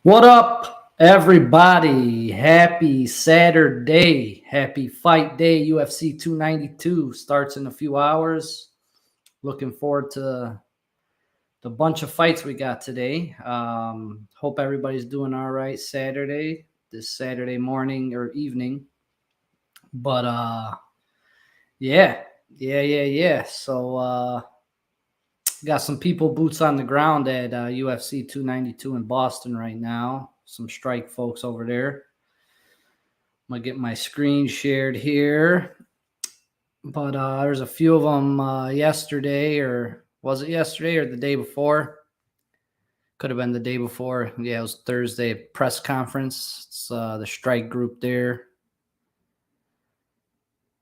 What up, everybody? Happy Saturday. Happy fight day. UFC 292 starts in a few hours. Looking forward to the bunch of fights we got today. Hope everybody's doing all right this Saturday morning or evening. But yeah. So got some people boots on the ground at UFC 292 in Boston right now. Some Strike folks over there. I'm going to get my screen shared here. But there's a few of them yesterday, or was it yesterday or the day before? Could have been the day before. Yeah, it was Thursday press conference. It's the Strike group there.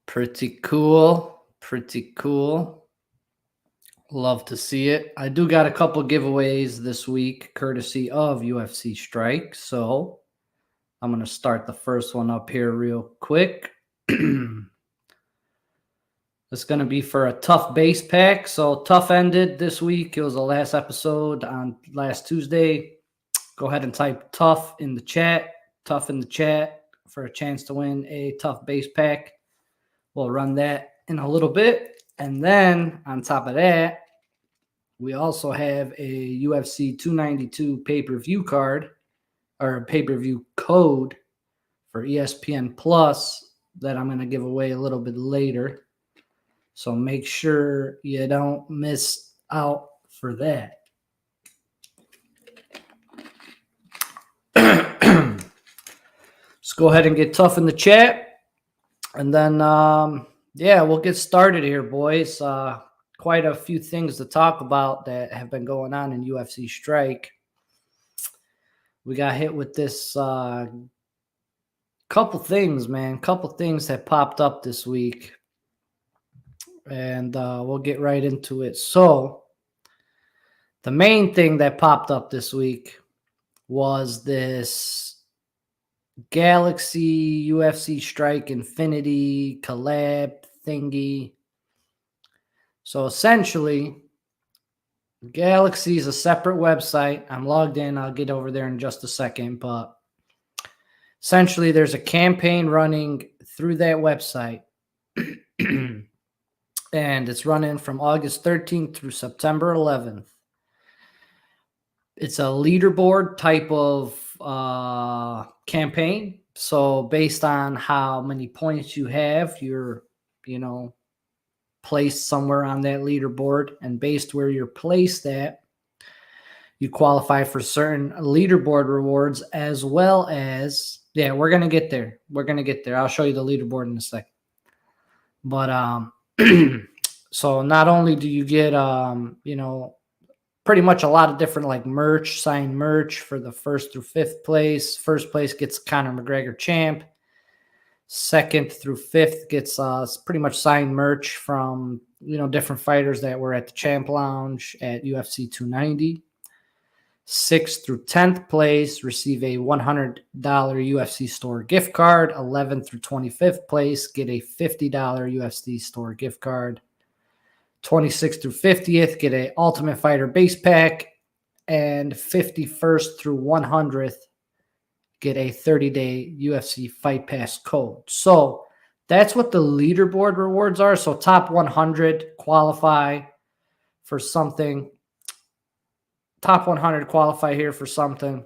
Pretty cool. Love to see it. I do got a couple giveaways this week, courtesy of UFC Strike. So I'm going to start the first one up here real quick. It's going to be for a Tough base pack. So Tough ended this week. It was the last episode on last Tuesday. Go ahead and type Tough in the chat. Tough in the chat for a chance to win a Tough base pack. We'll run that in a little bit. And then on top of that, we also have a UFC 292 pay-per-view card or pay-per-view code for ESPN Plus that I'm going to give away a little bit later. So make sure you don't miss out for that. Let's go ahead and get Tough in the chat. And then, we'll get started here, boys. Quite a few things to talk about that have been going on in UFC Strike. We got hit with this couple things that popped up this week. And we'll get right into it. So the main thing that popped up this week was this Galxe UFC Strike Infinity collab thingy. So essentially, Galxe is a separate website. I'm logged in. I'll get over there in just a second. But essentially, there's a campaign running through that website. And it's running from August 13th through September 11th. It's a leaderboard type of campaign. So based on how many points you have, you're, placed somewhere on that leaderboard. And based where you're placed at, you qualify for certain leaderboard rewards as well as, we're going to get there. I'll show you the leaderboard in a second. But, so not only do you get, pretty much a lot of different like merch, signed merch for the first through fifth place. First place gets Conor McGregor champ. Second through fifth gets pretty much signed merch from, different fighters that were at the Champ Lounge at UFC 290. 6th through 10th place receive a $100 UFC store gift card. 11th through 25th place get a $50 UFC store gift card. 26th through 50th get a Ultimate Fighter base pack. And 51st through 100th get a 30-day UFC Fight Pass code. So that's what the leaderboard rewards are. So top 100 qualify for something. Top 100 qualify here for something.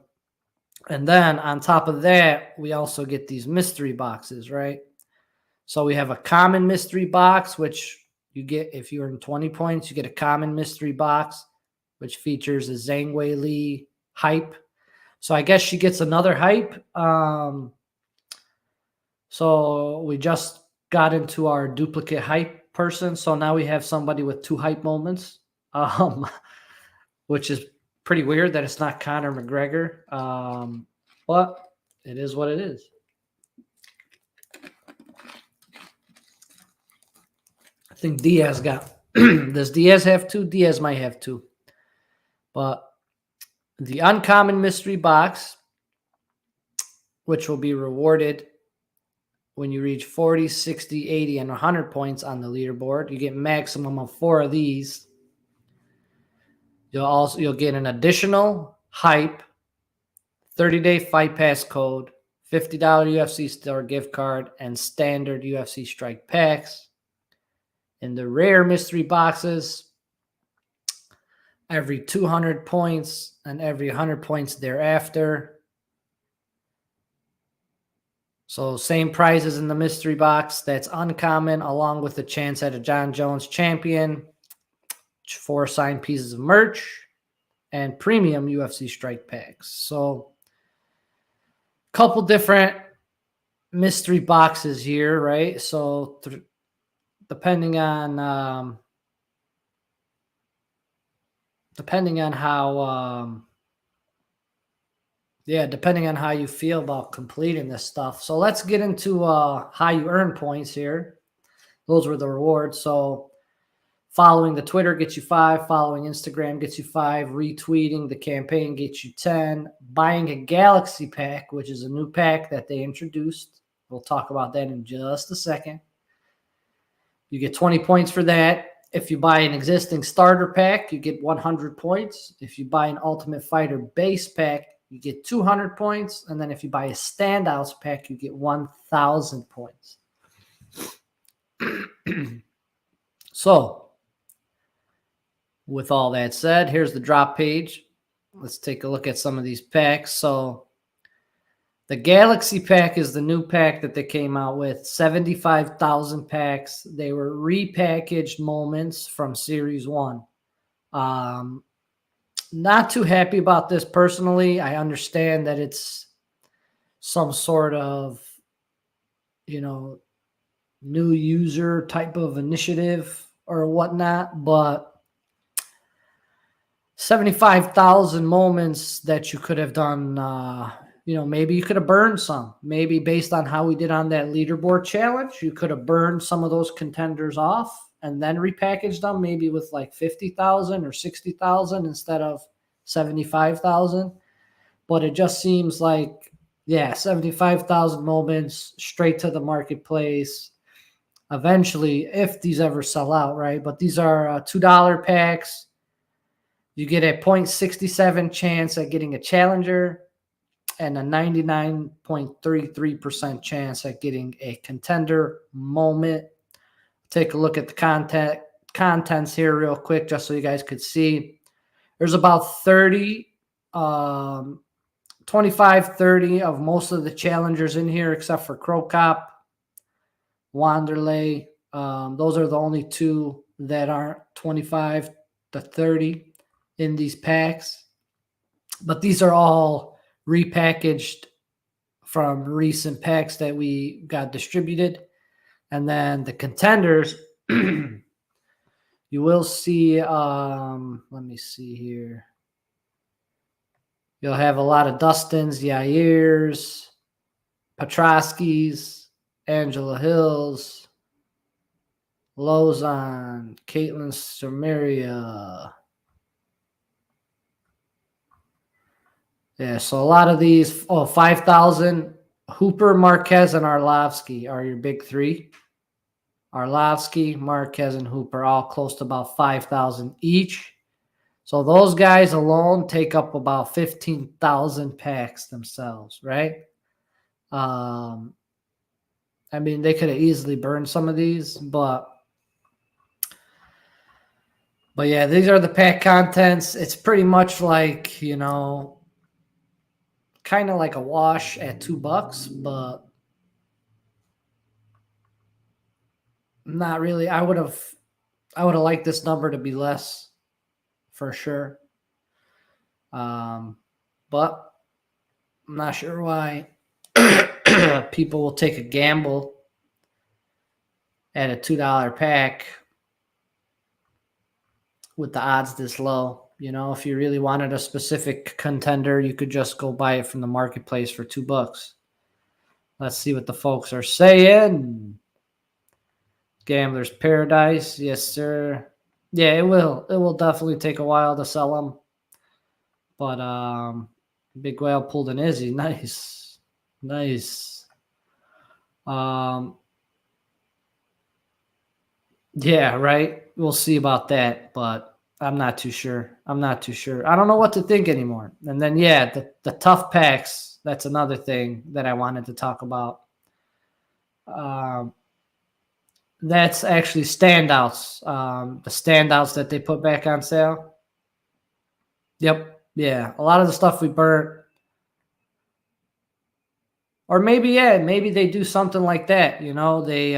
And then on top of that, we also get these mystery boxes, right? So we have a common mystery box, which you get if you're in 20 points, you get a common mystery box, which features a Zhang Wei Li hype. So I guess she gets another hype. So we just got into our duplicate hype person. So now we have somebody with two hype moments, which is pretty weird that it's not Conor McGregor. But it is what it is. I think Diaz got does Diaz have two? Diaz might have two. But the uncommon mystery box, which will be rewarded when you reach 40, 60, 80, and 100 points on the leaderboard. You get maximum of 4 of these. You'll get an additional hype 30-day Fight Pass code, $50 UFC Store gift card, and standard UFC Strike packs. In the rare mystery boxes, every 200 points and every 100 points thereafter. So same prizes in the mystery box. That's uncommon, along with the chance at a John Jones champion, 4 signed pieces of merch, and premium UFC Strike packs. So a couple different mystery boxes here, right? So depending on how depending on how you feel about completing this stuff. So let's get into how you earn points here. Those were the rewards. So following the Twitter gets you 5, following Instagram gets you 5, retweeting the campaign gets you 10, buying a Galxe pack, which is a new pack that they introduced. We'll talk about that in just a second. You get 20 points for that. If you buy an existing starter pack, you get 100 points. If you buy an Ultimate Fighter base pack, you get 200 points. And then if you buy a Standouts pack, you get 1,000 points. So, with all that said, here's the drop page. Let's take a look at some of these packs. So, the Galxe pack is the new pack that they came out with. 75,000 packs. They were repackaged moments from Series 1. Not too happy about this personally. I understand that it's some sort of, new user type of initiative or whatnot, but 75,000 moments that you could have done, maybe you could have burned some. Maybe based on how we did on that leaderboard challenge, you could have burned some of those contenders off and then repackaged them, maybe with like 50,000 or 60,000 instead of 75,000. But it just seems like, 75,000 moments straight to the marketplace. Eventually, if these ever sell out, right? But these are $2 packs. You get a 0.67 chance at getting a challenger and a 99.33% chance at getting a contender moment. Take a look at the contents here real quick, just so you guys could see. There's about 25, 30 of most of the challengers in here, except for Crow Cop, Wanderlei. Those are the only 2 that aren't 25 to 30 in these packs. But these are all repackaged from recent packs that we got distributed. And then the contenders, you will see, let me see here. You'll have a lot of Dustins, Yairs, Petroskis, Angela Hills, Lozon, Caitlin Samaria. Yeah, so a lot of these, 5,000. Hooper, Marquez, and Arlovsky are your big 3. Arlovsky, Marquez, and Hooper all close to about 5,000 each. So those guys alone take up about 15,000 packs themselves, right? They could have easily burned some of these, but yeah, these are the pack contents. It's pretty much like, kind of like a wash at $2, but not really. I would have liked this number to be less for sure. But I'm not sure why people will take a gamble at a $2 pack with the odds this low. If you really wanted a specific contender, you could just go buy it from the marketplace for $2. Let's see what the folks are saying. Gambler's Paradise. Yes, sir. Yeah, it will. It will definitely take a while to sell them. But Big Whale pulled an Izzy. Nice. Yeah, right. We'll see about that. But I'm not too sure. I'm not too sure. I don't know what to think anymore. And then, yeah, the tough packs, that's another thing that I wanted to talk about. That's actually standouts. The standouts that they put back on sale. Yep. Yeah. A lot of the stuff we burnt. Or maybe, yeah, maybe they do something like that. They,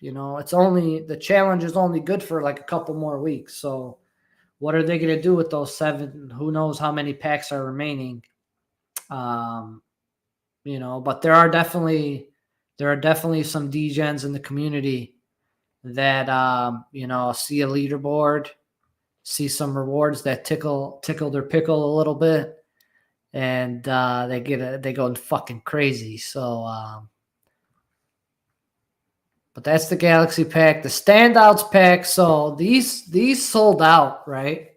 it's only, the challenge is only good for like a couple more weeks. So what are they going to do with those 7? Who knows how many packs are remaining? But there are definitely some degens in the community that, see a leaderboard, see some rewards that tickle their pickle a little bit, and they go fucking crazy. So, but that's the Galaxy pack, the standouts pack. So these sold out, right?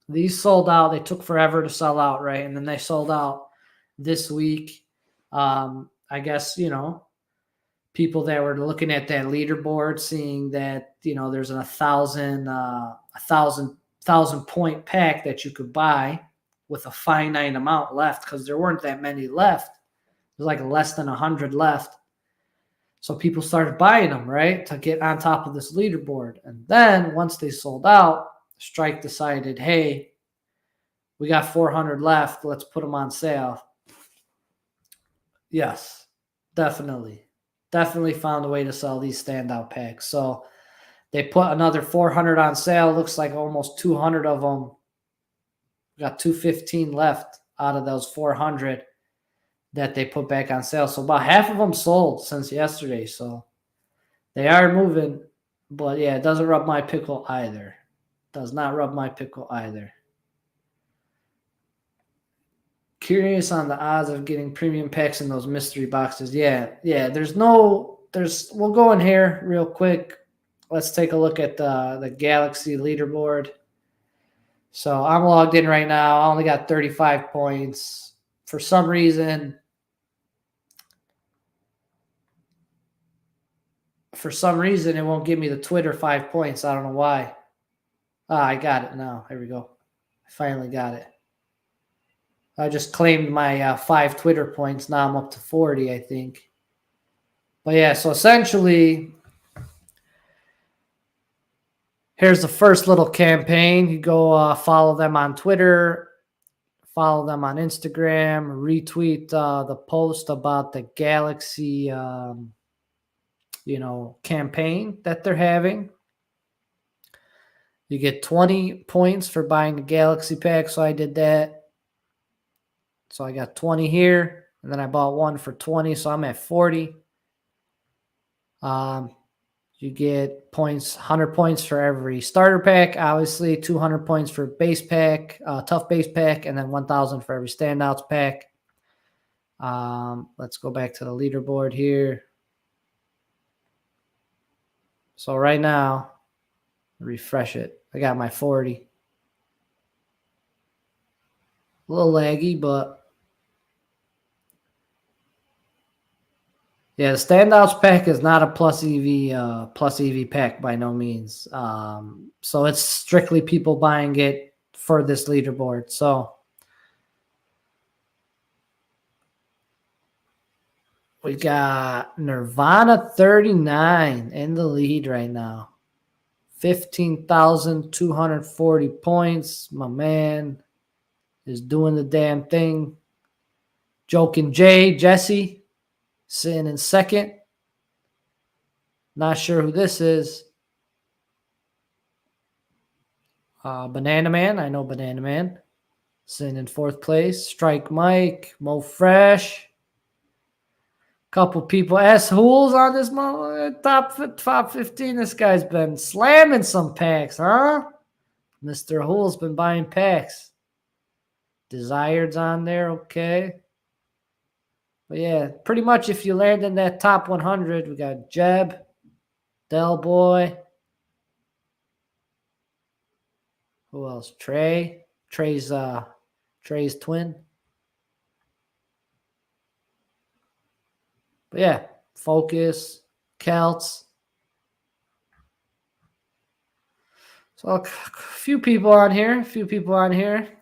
These sold out. They took forever to sell out, right? And then they sold out this week. I guess, people that were looking at that leaderboard, seeing that, there's a 1,000 point pack that you could buy with a finite amount left, because there weren't that many left. There's like less than 100 left. So people started buying them, right, to get on top of this leaderboard. And then once they sold out, Strike decided, hey, we got 400 left. Let's put them on sale. Yes, definitely. Definitely found a way to sell these standout packs. So they put another 400 on sale. Looks like almost 200 of them. We got 215 left out of those 400 that they put back on sale. So about half of them sold since yesterday. So they are moving. But yeah, it doesn't rub my pickle either. Does not rub my pickle either. Curious on the odds of getting premium packs in those mystery boxes. Yeah. We'll go in here real quick. Let's take a look at the Galaxy leaderboard. So I'm logged in right now. I only got 35 points. For some reason, it won't give me the Twitter 5 points. I don't know why. I got it now. Here we go. I finally got it. I just claimed my 5 Twitter points. Now I'm up to 40, I think. But yeah, so essentially, here's the first little campaign. You go follow them on Twitter, follow them on Instagram, retweet the post about the Galaxy, campaign that they're having. You get 20 points for buying the Galaxy pack, so I did that. So I got 20 here, and then I bought one for 20, so I'm at 40. You get points, 100 points for every starter pack, obviously 200 points for base pack, tough base pack, and then 1,000 for every standouts pack. Let's go back to the leaderboard here. So right now, refresh it. I got my 40. A little laggy, but yeah, the standouts pack is not a plus EV pack by no means. So it's strictly people buying it for this leaderboard. So we got Nirvana 39 in the lead right now. 15,240 points. My man is doing the damn thing. Joking Jesse sitting in second. Not sure who this is. Banana Man. I know Banana Man. Sitting in fourth place. Strike Mike. Mo Fresh. Couple people. S-Hools on this top 15. This guy's been slamming some packs, huh? Mr. Hool's been buying packs. Desired's on there. Okay. But yeah, pretty much if you land in that top 100, we got Jeb, Del Boy. Who else? Trey's twin. But yeah, Focus, Celts. So a few people on here,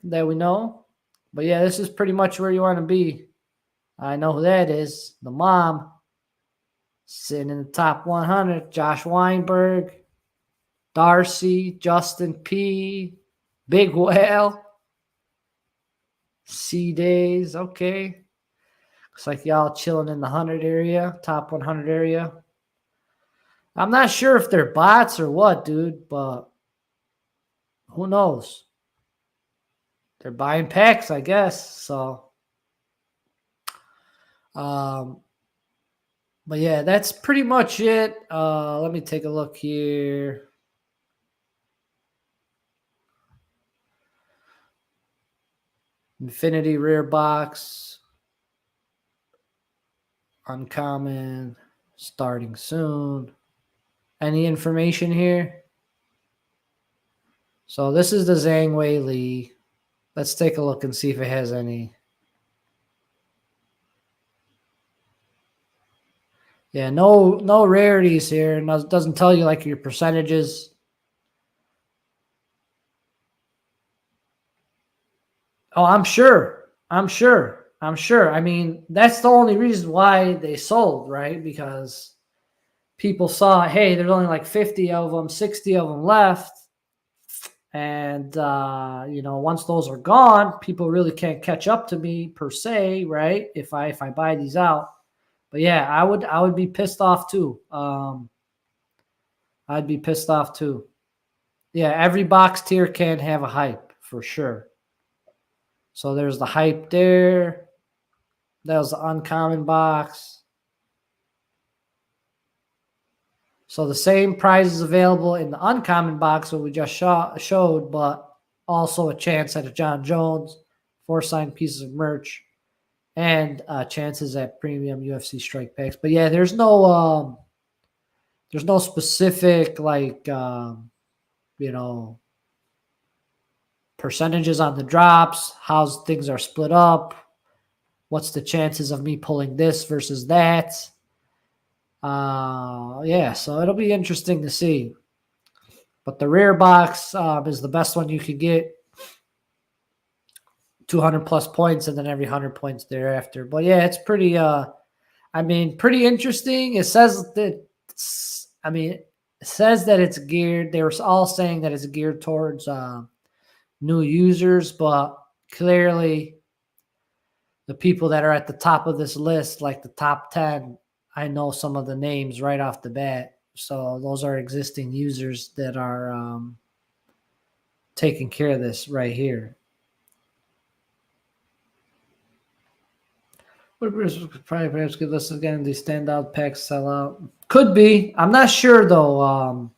that we know. But yeah, this is pretty much where you want to be. I know who that is. The mom. Sitting in the top 100. Josh Weinberg. Darcy. Justin P. Big Whale. C Days. Okay. Looks like y'all chilling in the 100 area. Top 100 area. I'm not sure if they're bots or what, dude. But who knows? They're buying packs, I guess. So, but yeah, that's pretty much it. Let me take a look here. Infinity rare box. Uncommon. Starting soon. Any information here? So this is the Zhang Wei Li. Let's take a look and see if it has any. Yeah, no rarities here. No, it doesn't tell you like your percentages. Oh, I'm sure. I mean, that's the only reason why they sold, right? Because people saw, hey, there's only like 50 of them, 60 of them left. And, once those are gone, people really can't catch up to me per se, right? If I buy these out. But yeah, I would be pissed off too. I'd be pissed off too. Yeah, every box tier can have a hype for sure. So there's the hype there. That was the uncommon box. So the same prizes available in the uncommon box that we just showed, but also a chance at a John Jones, 4 signed pieces of merch, and chances at premium UFC Strike packs. But yeah, there's no specific percentages on the drops, how things are split up, what's the chances of me pulling this versus that. Yeah, so it'll be interesting to see. But the rare box is the best one you can get. 200 plus points and then every 100 points thereafter. But yeah, it's pretty pretty interesting. It says that it's geared. They were all saying that it's geared towards new users, but clearly the people that are at the top of this list, like the top 10, I know some of the names right off the bat. So those are existing users that are taking care of this right here. Probably perhaps give us again these standout packs sell out. Could be. I'm not sure though.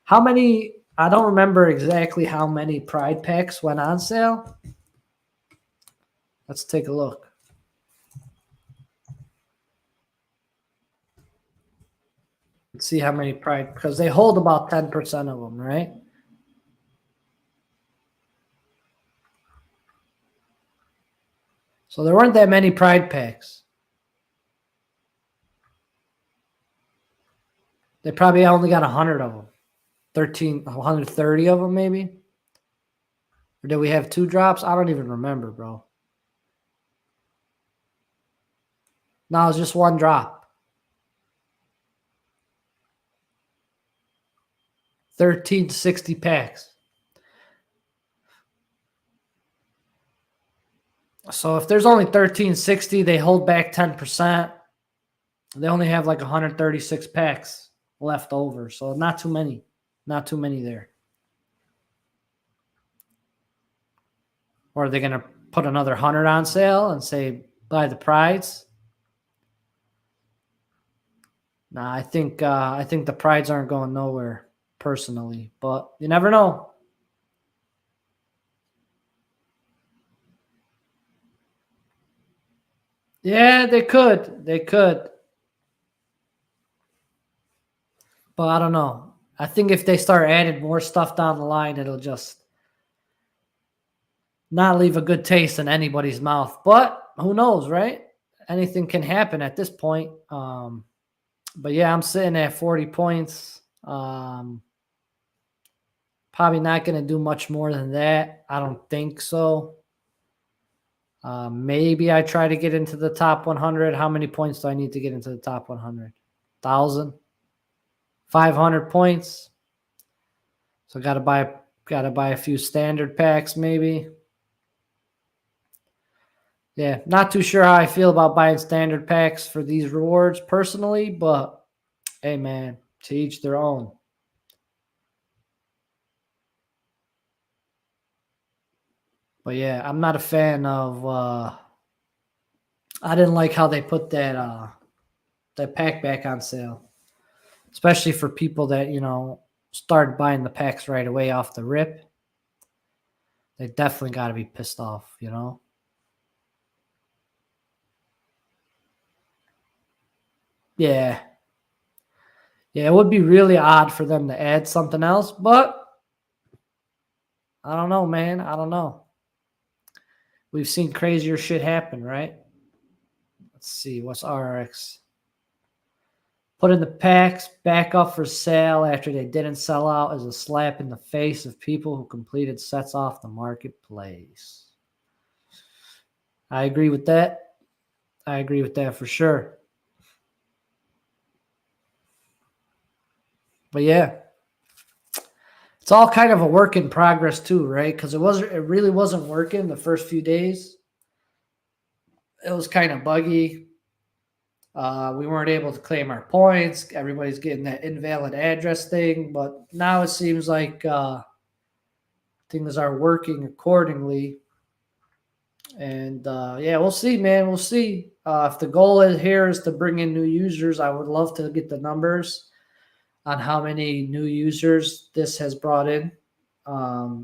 How many? I don't remember exactly how many Pride packs went on sale. Let's take a look. Let's see how many Pride, because they hold about 10% of them, right? So there weren't that many Pride packs. They probably only got 100 of them. 130 of them maybe. Or did we have 2 drops? I don't even remember, bro. No, it was just 1 drop. 1360 packs. So if there's only 1360, they hold back 10%. They only have like 136 packs left over. So not too many. Not too many there. Or are they going to put another 100 on sale and say buy the prides? Nah, I think the prides aren't going nowhere personally, but you never know. Yeah, they could. But I don't know. I think if they start adding more stuff down the line, it'll just not leave a good taste in anybody's mouth. But who knows, right? Anything can happen at this point. But yeah, I'm sitting at 40 points. Probably not going to do much more than that. I don't think so. Maybe I try to get into the top 100. How many points do I need to get into the top 100? 1,000? 500 points. So gotta buy a few standard packs maybe. Yeah, not too sure how I feel about buying standard packs for these rewards personally, but hey man, to each their own. But yeah, I'm not a fan of I didn't like how they put that pack back on sale. Especially for people that, started buying the packs right away off the rip. They definitely got to be pissed off, Yeah. Yeah, it would be really odd for them to add something else, but I don't know, man. I don't know. We've seen crazier shit happen, right? Let's see. What's RX? Putting the packs back up for sale after they didn't sell out is a slap in the face of people who completed sets off the marketplace. I agree with that. I agree with that for sure. But yeah, it's all kind of a work in progress too, right? Because it really wasn't working the first few days. It was kind of buggy. We weren't able to claim our points. Everybody's getting that invalid address thing, but now it seems like things are working accordingly. And yeah, we'll see, man. We'll see. If the goal is to bring in new users, I would love to get the numbers on how many new users this has brought in. I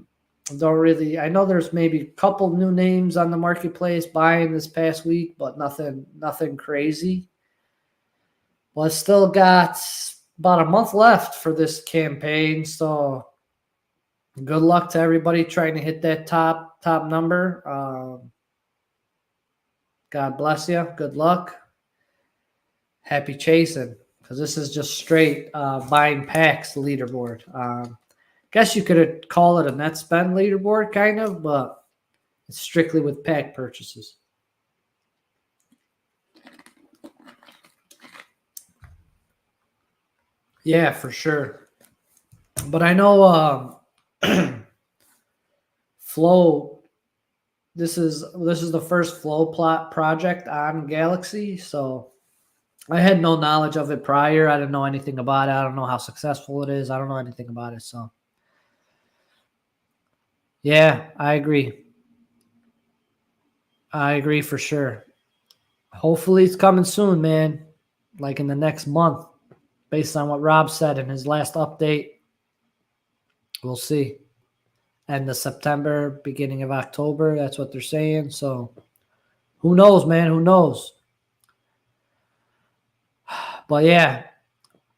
know there's maybe a couple new names on the marketplace buying this past week, but nothing crazy. Well, it's still got about a month left for this campaign, so good luck to everybody trying to hit that top number. God bless you. Good luck. Happy chasing, because this is just straight buying packs leaderboard. Guess you could call it a net spend leaderboard, kind of, but it's strictly with pack purchases. Yeah, for sure. But I know Flow. This is the first Flow plot project on Galxe, so I had no knowledge of it prior. I didn't know anything about it. I don't know how successful it is. I don't know anything about it. So yeah, I agree. I agree for sure. Hopefully it's coming soon, man. Like in the next month, based on what Rob said in his last update. We'll see. End of September, beginning of October. That's what they're saying. So who knows, man? Who knows? But yeah,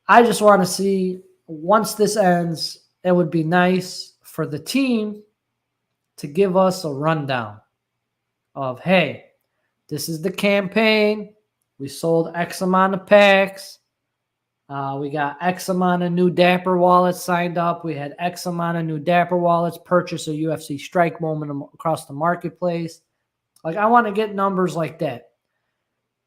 I just want to see, once this ends, it would be nice for the team to give us a rundown of, hey, this is the campaign. We sold X amount of packs. We got X amount of new Dapper wallets signed up. We had X amount of new Dapper wallets purchase a UFC Strike moment across the marketplace. Like, I want to get numbers like that.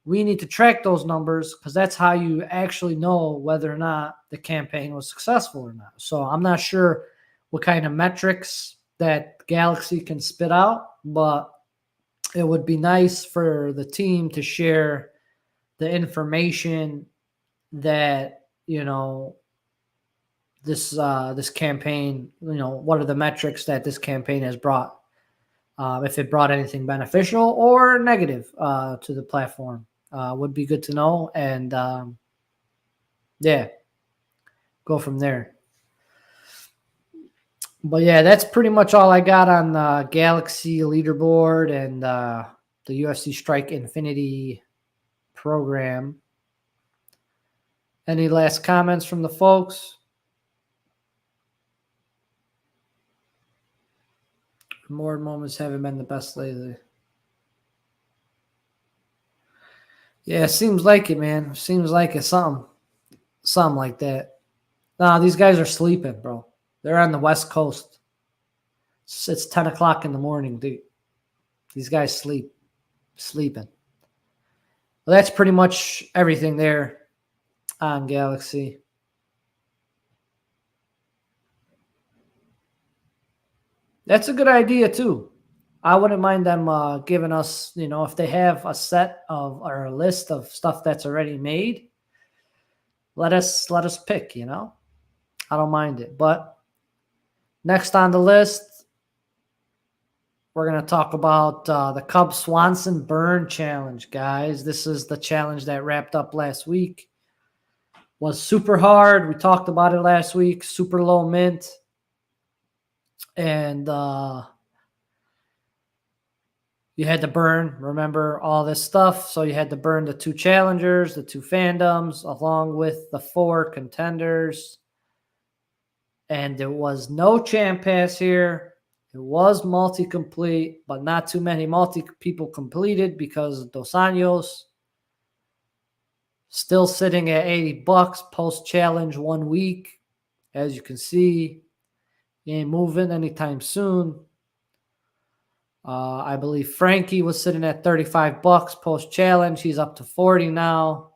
We need to track those numbers, because that's how you actually know whether or not the campaign was successful or not. So I'm not sure what kind of metrics that Galxe can spit out, but it would be nice for the team to share the information that, this campaign, what are the metrics that this campaign has brought, if it brought anything beneficial or negative to the platform. Would be good to know. And yeah, go from there. But yeah, that's pretty much all I got on the Galxe leaderboard and the UFC Strike Infinity program. Any last comments from the folks? More moments haven't been the best lately. Yeah, seems like it, man. Seems like it's something like that. Nah, these guys are sleeping, bro. They're on the West Coast. It's 10 o'clock in the morning. These guys sleeping. Well, that's pretty much everything there on Galxe. That's a good idea too. I wouldn't mind them giving us, if they have a set of or a list of stuff that's already made, let us pick, I don't mind it. But next on the list, we're going to talk about the Cub Swanson Burn Challenge, guys. This is the challenge that wrapped up last week. Was super hard. We talked about it last week. Super low mint. And you had to burn, remember, all this stuff. So you had to burn the 2 challengers, the 2 fandoms, along with the 4 contenders. And there was no champ pass here. It was multi-complete, but not too many people completed because Dos Anjos still sitting at $80 post-challenge 1 week. As you can see, he ain't moving anytime soon. I believe Frankie was sitting at $35 post-challenge. He's up to 40 now.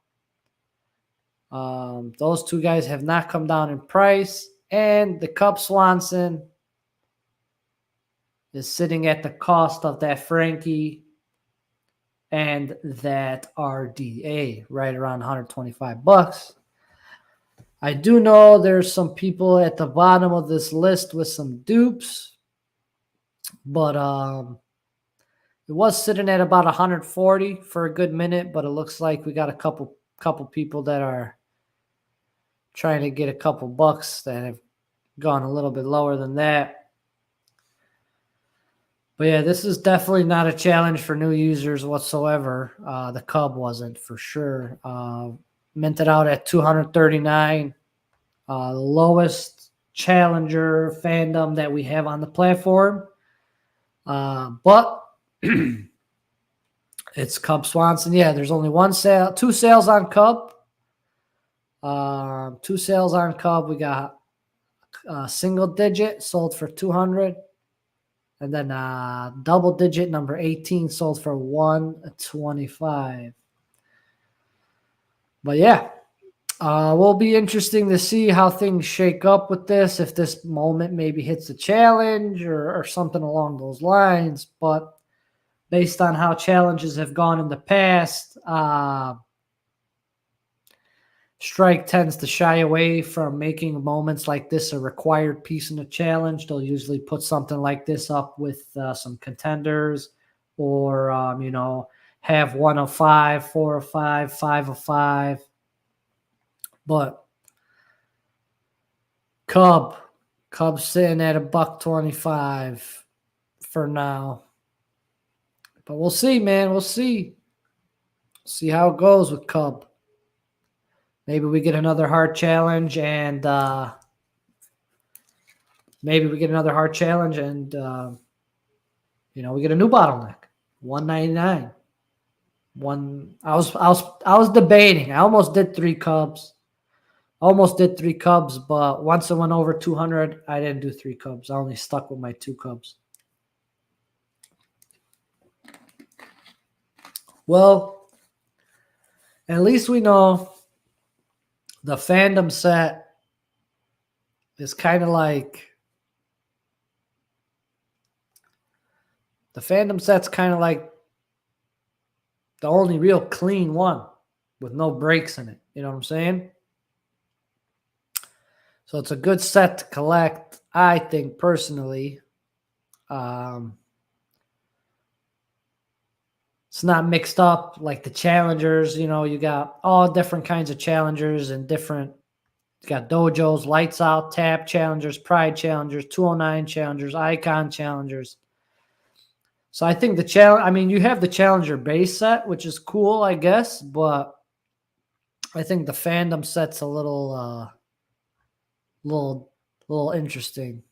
Those 2 guys have not come down in price. And the Cub Swanson is sitting at the cost of that Frankie and that RDA, right around $125. I do know there's some people at the bottom of this list with some dupes. But it was sitting at about 140 for a good minute, but it looks like we got a couple people that are trying to get a couple bucks that have gone a little bit lower than that. But yeah, this is definitely not a challenge for new users whatsoever. The Cub wasn't for sure. Minted out at 239, the lowest challenger fandom that we have on the platform. But it's Cub Swanson. Yeah, there's only 2 sales on Cub. 2 sales on Cub. We got single digit sold for 200, and then double digit number 18 sold for 125. But yeah, will be interesting to see how things shake up with this, if this moment maybe hits a challenge or something along those lines. But based on how challenges have gone in the past, Strike tends to shy away from making moments like this a required piece in a challenge. They'll usually put something like this up with some contenders, or have 1 of 5, 4 of 5, 5 of 5. But Cub sitting at $1.25 for now. But we'll see, man. We'll see. See how it goes with Cub. Maybe we get another hard challenge, and we get a new bottleneck. 199. I was debating. I almost did 3 Cubs. But once it went over 200, I didn't do 3 Cubs. I only stuck with my 2 Cubs. Well, at least we know the fandom set is kind of like the only real clean one with no breaks in it. You know what I'm saying? So it's a good set to collect, I think, personally. It's not mixed up like the challengers. You got all different kinds of challengers and you got dojos, lights out, tap challengers, pride challengers, 209 challengers, icon challengers. So I think you have the challenger base set, which is cool, I guess, but I think the fandom set's a little interesting.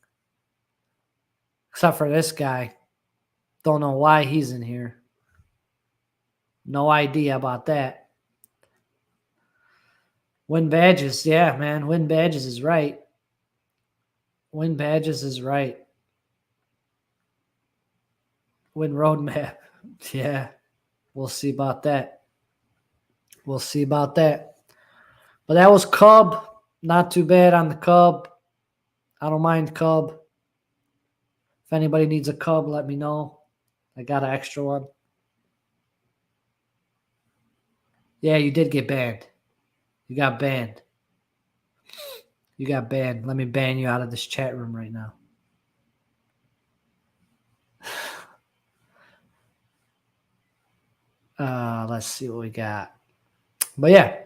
Except for this guy. Don't know why he's in here. No idea about that. Win badges. Yeah, man. Win badges is right. Win badges is right. Win roadmap. Yeah, we'll see about that. We'll see about that. But that was Cub. Not too bad on the Cub. I don't mind Cub. If anybody needs a Cub, let me know. I got an extra one. Yeah, you did get banned. You got banned. You got banned. Let me ban you out of this chat room right now. Let's see what we got. But yeah.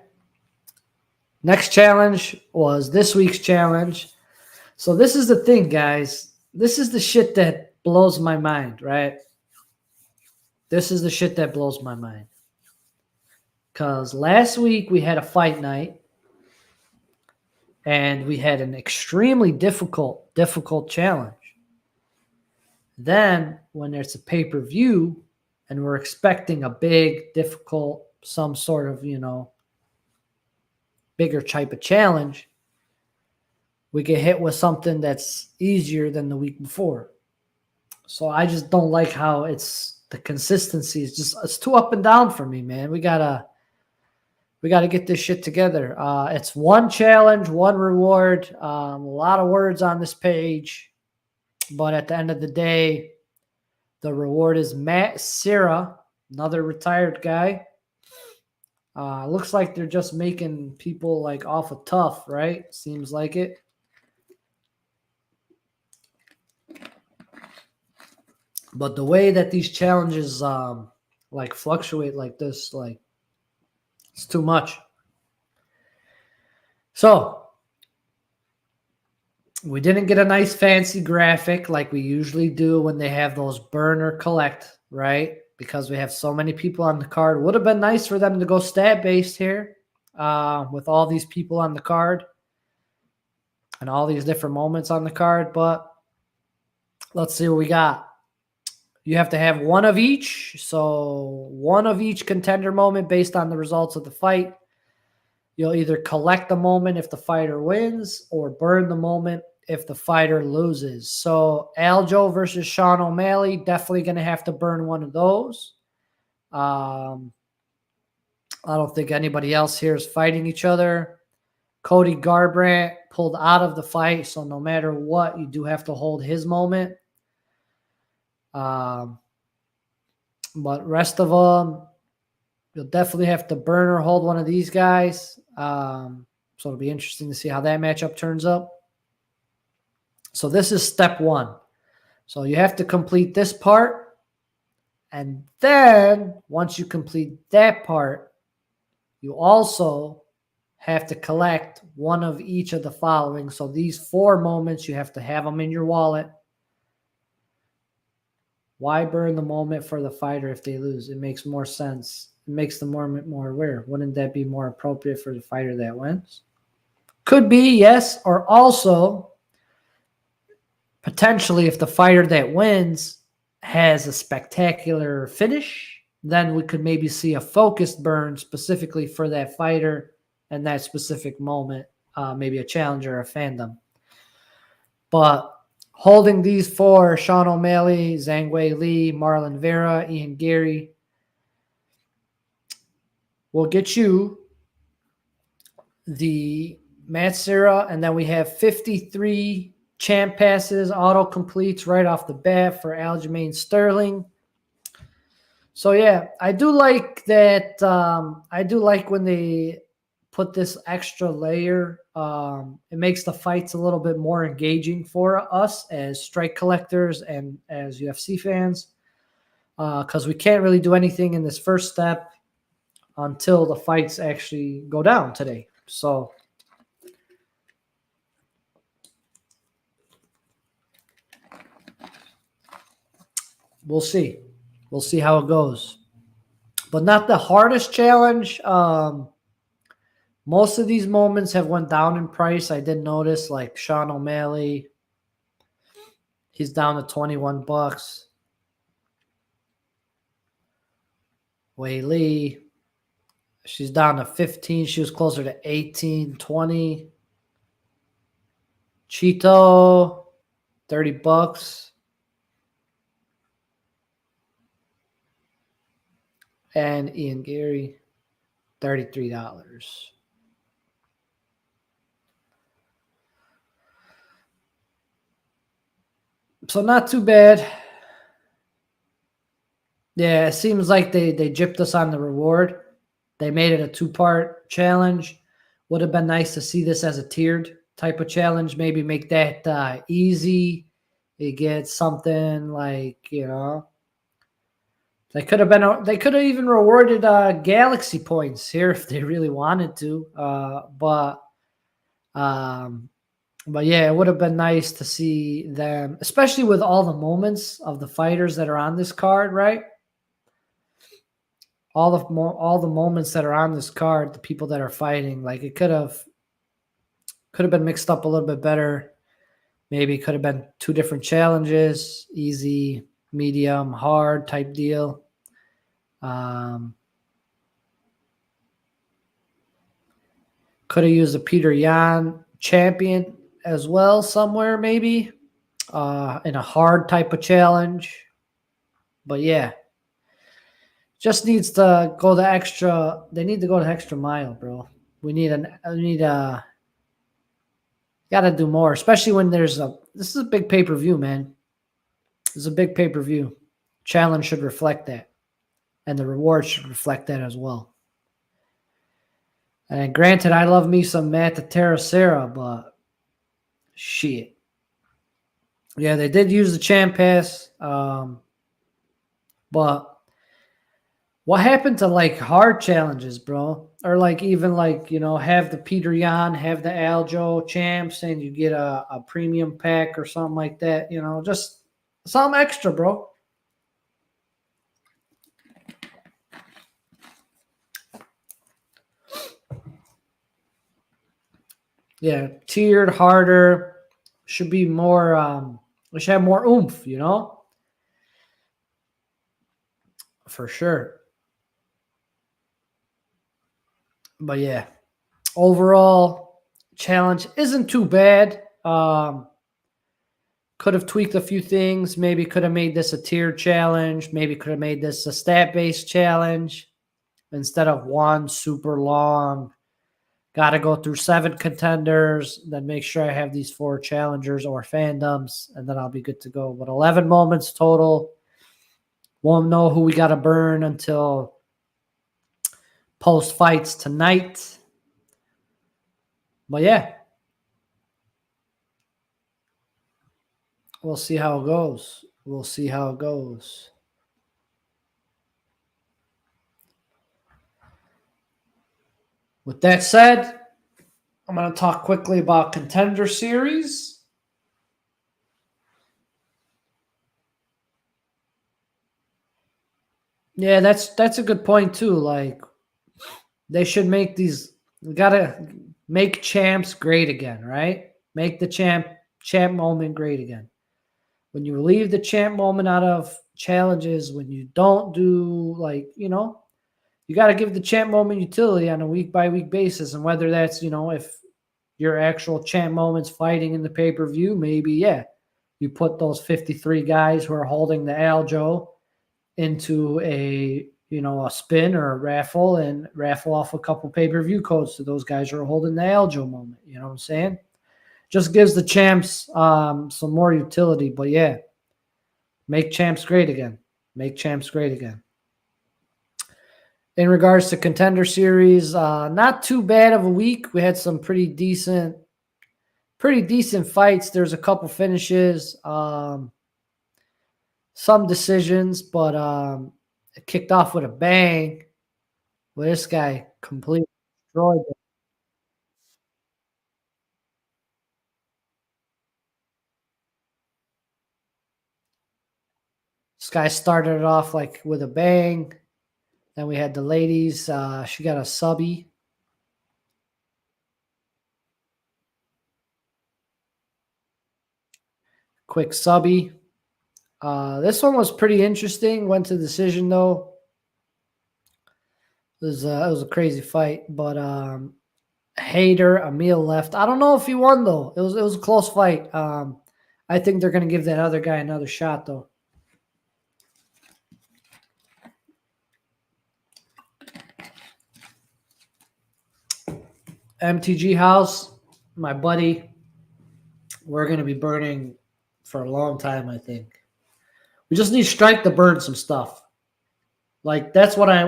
Next challenge was this week's challenge. So this is the thing, guys. This is the shit that blows my mind, right? This is the shit that blows my mind. Because last week we had a fight night. And we had an extremely difficult challenge. Then when there's a pay-per-view and we're expecting a big, difficult, some sort of, bigger type of challenge, we get hit with something that's easier than the week before. So I just don't like how the consistency is it's too up and down for me, man. We gotta get this shit together. It's one challenge, one reward. A lot of words on this page, but at the end of the day, the reward is Matt Serra, another retired guy. Looks like they're just making people like off of tough, right? Seems like it. But the way that these challenges like fluctuate like this, like it's too much. So we didn't get a nice fancy graphic like we usually do when they have those burn or collect, right? Because we have so many people on the card. Would have been nice for them to go stat-based here with all these people on the card and all these different moments on the card. But let's see what we got. You have to have one of each. So one of each contender moment based on the results of the fight. You'll either collect the moment if the fighter wins or burn the moment if the fighter loses. So Aljo versus Sean O'Malley, definitely going to have to burn one of those. I don't think anybody else here is fighting each other. Cody Garbrandt pulled out of the fight, so no matter what, you do have to hold his moment. But rest of them, you'll definitely have to burn or hold one of these guys. So it'll be interesting to see how that matchup turns up. So this is step one. So you have to complete this part. And then once you complete that part, you also have to collect one of each of the following. So these 4 moments, you have to have them in your wallet. Why burn the moment for the fighter if they lose? It makes more sense. It makes the moment more aware. Wouldn't that be more appropriate for the fighter that wins? Could be, yes. Or also, potentially, if the fighter that wins has a spectacular finish, then we could maybe see a focused burn specifically for that fighter and that specific moment, maybe a challenger or a fandom. But holding these 4, Sean O'Malley, Zhang Wei Li, Marlon Vera, Ian Gary, will get you the Matt Serra, and then we have 53 champ passes, auto completes right off the bat for Aljamain Sterling. So yeah, I do like that. I do like when they put this extra layer. It makes the fights a little bit more engaging for us as strike collectors and as UFC fans, because we can't really do anything in this first step until the fights actually go down today. So we'll see. We'll see how it goes. But not the hardest challenge. Most of these moments have went down in price. I did notice, like Sean O'Malley, he's down to $21. Wei Li, she's down to 15. She was closer to 18, 20. Cheeto, $30. And Ian Gary, $33. So not too bad. Yeah, it seems like they gypped us on the reward. They made it a 2-part challenge. Would have been nice to see this as a tiered type of challenge. Maybe make that easy. You get something like, they could have even rewarded Galxe points here if they really wanted to. But yeah, it would have been nice to see them, especially with all the moments of the fighters that are on this card, right? All the moments that are on this card, the people that are fighting, like it could have been mixed up a little bit better. Maybe it could have been 2 different challenges, easy, medium, hard type deal. Could have used a Peter Yan champion as well somewhere, maybe in a hard type of challenge. But yeah, just needs to go the extra. They need to go the extra mile, bro. We need got to do more, especially when this is a big pay-per-view, man. This is a big pay-per-view. Challenge should reflect that, and the reward should reflect that as well. And granted, I love me some Matt Terracera, but shit. Yeah, they did use the champ pass, but what happened to like hard challenges, bro? Or like even like, have the Peter Yan, have the Aljo champs, and you get a premium pack or something like that, just something extra, bro. Yeah, tiered, harder, should be more, we should have more oomph, for sure. But yeah, overall challenge isn't too bad. Could have tweaked a few things. Maybe could have made this a tiered challenge. Maybe could have made this a stat-based challenge instead of one super long. Got to go through 7 contenders, then make sure I have these 4 challengers or fandoms, and then I'll be good to go. But 11 moments total. Won't know who we got to burn until post fights tonight. But yeah, we'll see how it goes. We'll see how it goes. With that said, I'm going to talk quickly about Contender Series. Yeah, that's a good point too. Like they should make these. We gotta make champs great again, right? Make the champ moment great again. When you leave the champ moment out of challenges, when you don't do you got to give the champ moment utility on a week by week basis, and whether that's if your actual champ moments fighting in the pay per view, maybe you put those 53 guys who are holding the Aljo into a spin or a raffle and raffle off a couple pay-per-view codes to those guys who are holding the Aljo moment. You know what I'm saying? Just gives the champs some more utility. But yeah, make champs great again. Make champs great again. In regards to Contender Series, not too bad of a week. We had some pretty decent fights. There's a couple finishes, some decisions, but it kicked off with a bang. Well, this guy completely destroyed it. This guy started it off like with a bang. Then we had the ladies. She got a subby. Quick subby. This one was pretty interesting. Went to decision though. It was a crazy fight, but Hader Emil left. I don't know if he won though. It was a close fight. I think they're going to give that other guy another shot, though. MTG House, my buddy, we're going to be burning for a long time, I think. We just need Strike to burn some stuff. Like, that's what I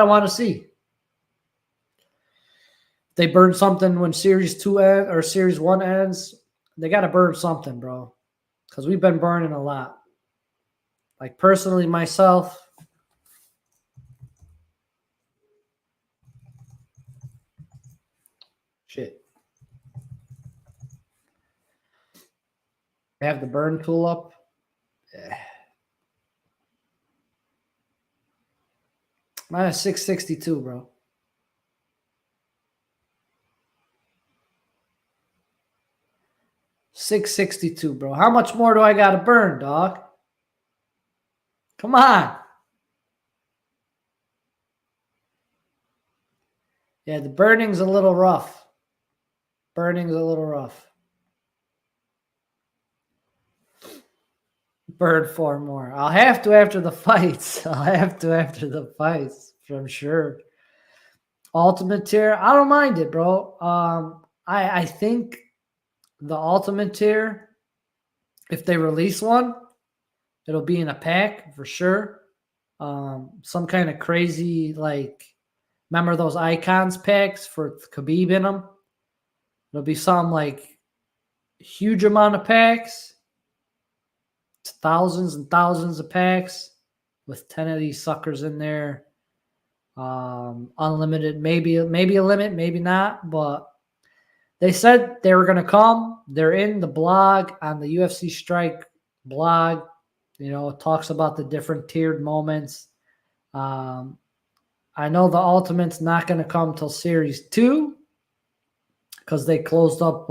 want to see. If they burn something when Series 2 ends or Series 1 ends, they got to burn something, bro. Because we've been burning a lot. Like, personally, myself, shit. I have the burn tool up. Minus 662, bro. $662, bro. How much more do I got to burn, dog? Come on. Yeah, the burning's a little rough. Burning's a little rough. Burn 4 more. I'll have to after the fights. I'll have to after the fights, for sure. Ultimate tier, I don't mind it, bro. I think the ultimate tier, if they release one, it'll be in a pack for sure. Some kind of crazy, like, remember those icons packs for Khabib in them? It'll be some like huge amount of packs. It's thousands and thousands of packs with 10 of these suckers in there. Unlimited, maybe a limit, maybe not, but they said they were going to come. They're in the blog on the UFC Strike blog. You know, it talks about the different tiered moments. I know the Ultimate's not going to come till Series 2 because they closed up,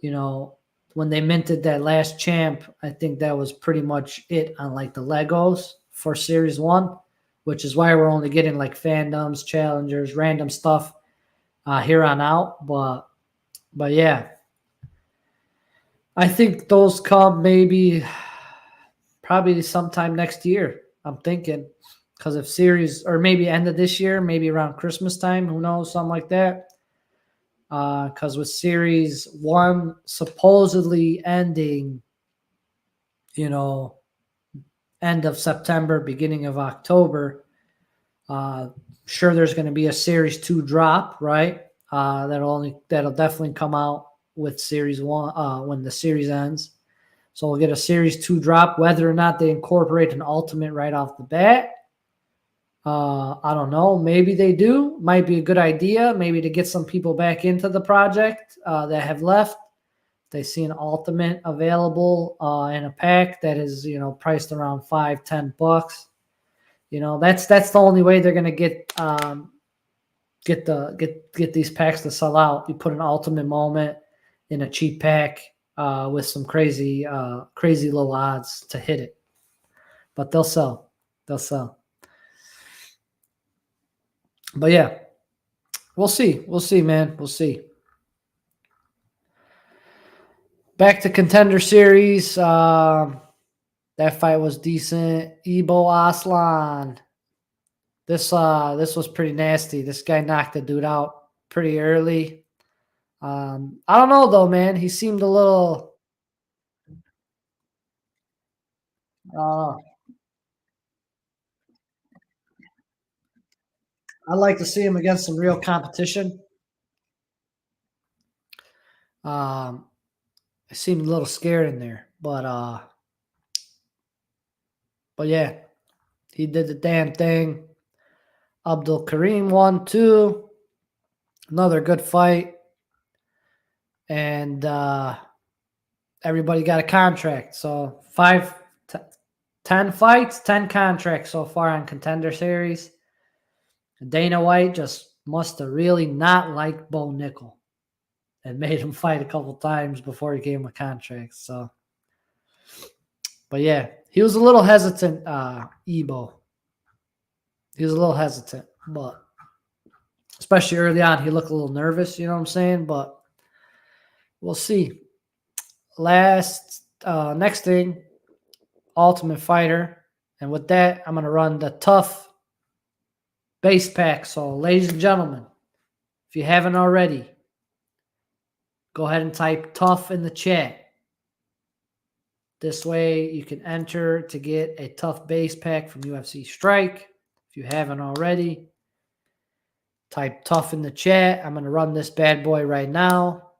you know, when they minted that last champ. I think that was pretty much it on like the Legos for Series 1, which is why we're only getting like fandoms, challengers, random stuff here on out. But yeah, I think those come probably sometime next year. I'm thinking, because if Series, or maybe end of this year, maybe around Christmas time, who knows, something like that. Because with Series 1 supposedly ending, you know, end of September, beginning of October, sure there's going to be a Series 2 drop, right? That'll definitely come out with Series 1 when the series ends. So we'll get a Series 2 drop. Whether or not they incorporate an Ultimate right off the bat, I don't know. Maybe they do. Might be a good idea. Maybe to get some people back into the project that have left. They see an Ultimate available in a pack that is, you know, priced around $5-10. You know, that's the only way they're gonna get these packs to sell out. You put an Ultimate moment in a cheap pack with some crazy low odds to hit it. But they'll sell. They'll sell. But yeah, we'll see. We'll see, man. We'll see. Back to Contender Series. That fight was decent. Ebo Aslan. This was pretty nasty. This guy knocked the dude out pretty early. I don't know though, man. He seemed a little. I'd like to see him against some real competition. I seemed a little scared in there, but yeah, he did the damn thing. Abdul Karim won too. Another good fight. And everybody got a contract. So 10 fights, 10 contracts so far on Contender Series. Dana White just must have really not liked Bo Nickel and made him fight a couple times before he gave him a contract. So, but yeah, he was a little hesitant, Ebo. He was a little hesitant, but especially early on, he looked a little nervous, you know what I'm saying? But we'll see. Last next thing, Ultimate Fighter. And with that, I'm going to run the Tough base pack. So, ladies and gentlemen, if you haven't already, go ahead and type Tough in the chat. This way you can enter to get a Tough base pack from UFC Strike. If you haven't already, type Tough in the chat. I'm going to run this bad boy right now.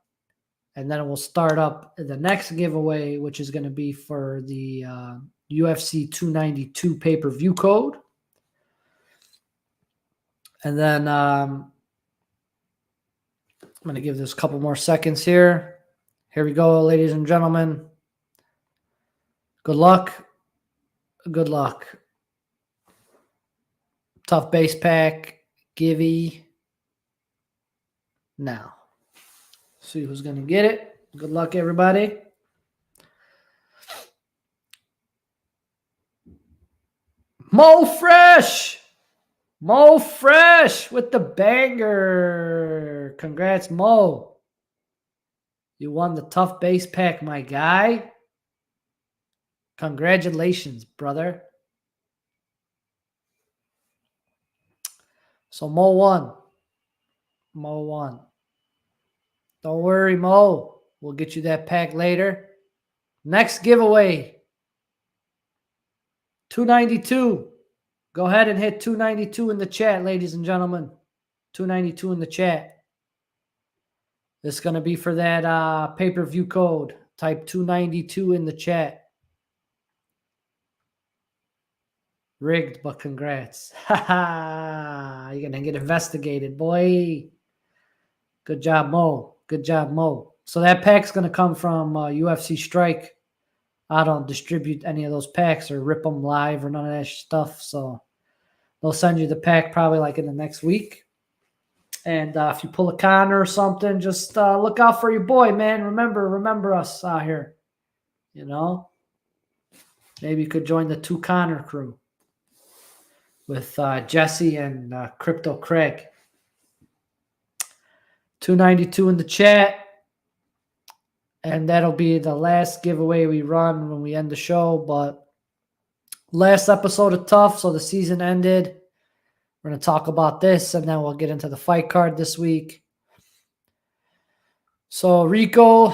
And then we'll start up the next giveaway, which is going to be for the UFC 292 pay-per-view code. And then I'm going to give this a couple more seconds here. Here we go, ladies and gentlemen. Good luck. Good luck. Tough base pack. Givey. Now. See who's going to get it. Good luck, everybody. Mo Fresh. Mo Fresh with the banger. Congrats, Mo. You won the Tough base pack, my guy. Congratulations, brother. So Mo won. Mo won. Don't worry, Mo. We'll get you that pack later. Next giveaway. 292. Go ahead and hit 292 in the chat, ladies and gentlemen. 292 in the chat. This is going to be for that pay-per-view code. Type 292 in the chat. Rigged, but congrats. Ha! You're going to get investigated, boy. Good job, Mo. Good job, Mo. So that pack's going to come from UFC Strike. I don't distribute any of those packs or rip them live or none of that stuff. So they'll send you the pack probably like in the next week. And if you pull a Connor or something, just look out for your boy, man. Remember us out here. You know? Maybe you could join the 2 Connor crew with Jesse and Crypto Craig. 292 in the chat. And that'll be the last giveaway we run when we end the show. But last episode of Tough, so the season ended. We're going to talk about this, and then we'll get into the fight card this week. So Rico,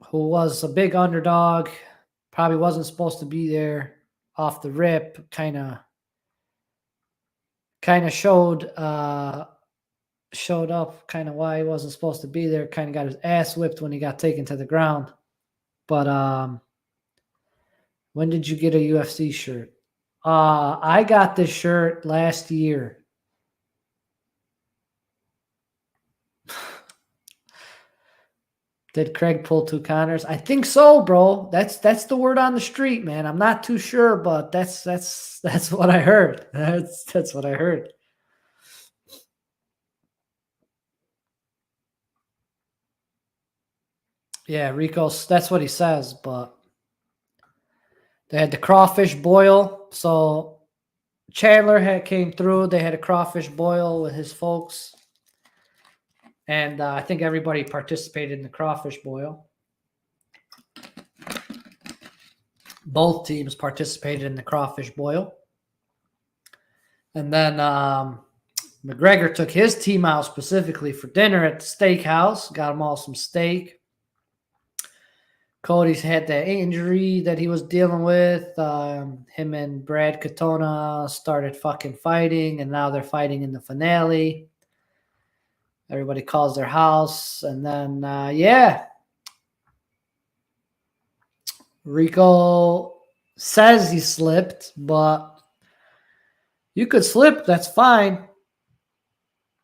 who was a big underdog, probably wasn't supposed to be there off the rip, kind of showed up kind of why he wasn't supposed to be there, kind of got his ass whipped when he got taken to the ground. But when did you get a UFC shirt? I got this shirt last year. Did Craig pull 2 Connors? I think so, bro. That's the word on the street, man. I'm not too sure, but that's what I heard. That's what I heard. Yeah, Rico, that's what he says, but they had the crawfish boil. So Chandler came through. They had a crawfish boil with his folks. And I think everybody participated in the crawfish boil. Both teams participated in the crawfish boil. And then McGregor took his team out specifically for dinner at the steakhouse. Got them all some steak. Cody's had that injury that he was dealing with. Him and Brad Katona started fucking fighting, and now they're fighting in the finale. Everybody calls their house, and then, Rico says he slipped, but you could slip. That's fine.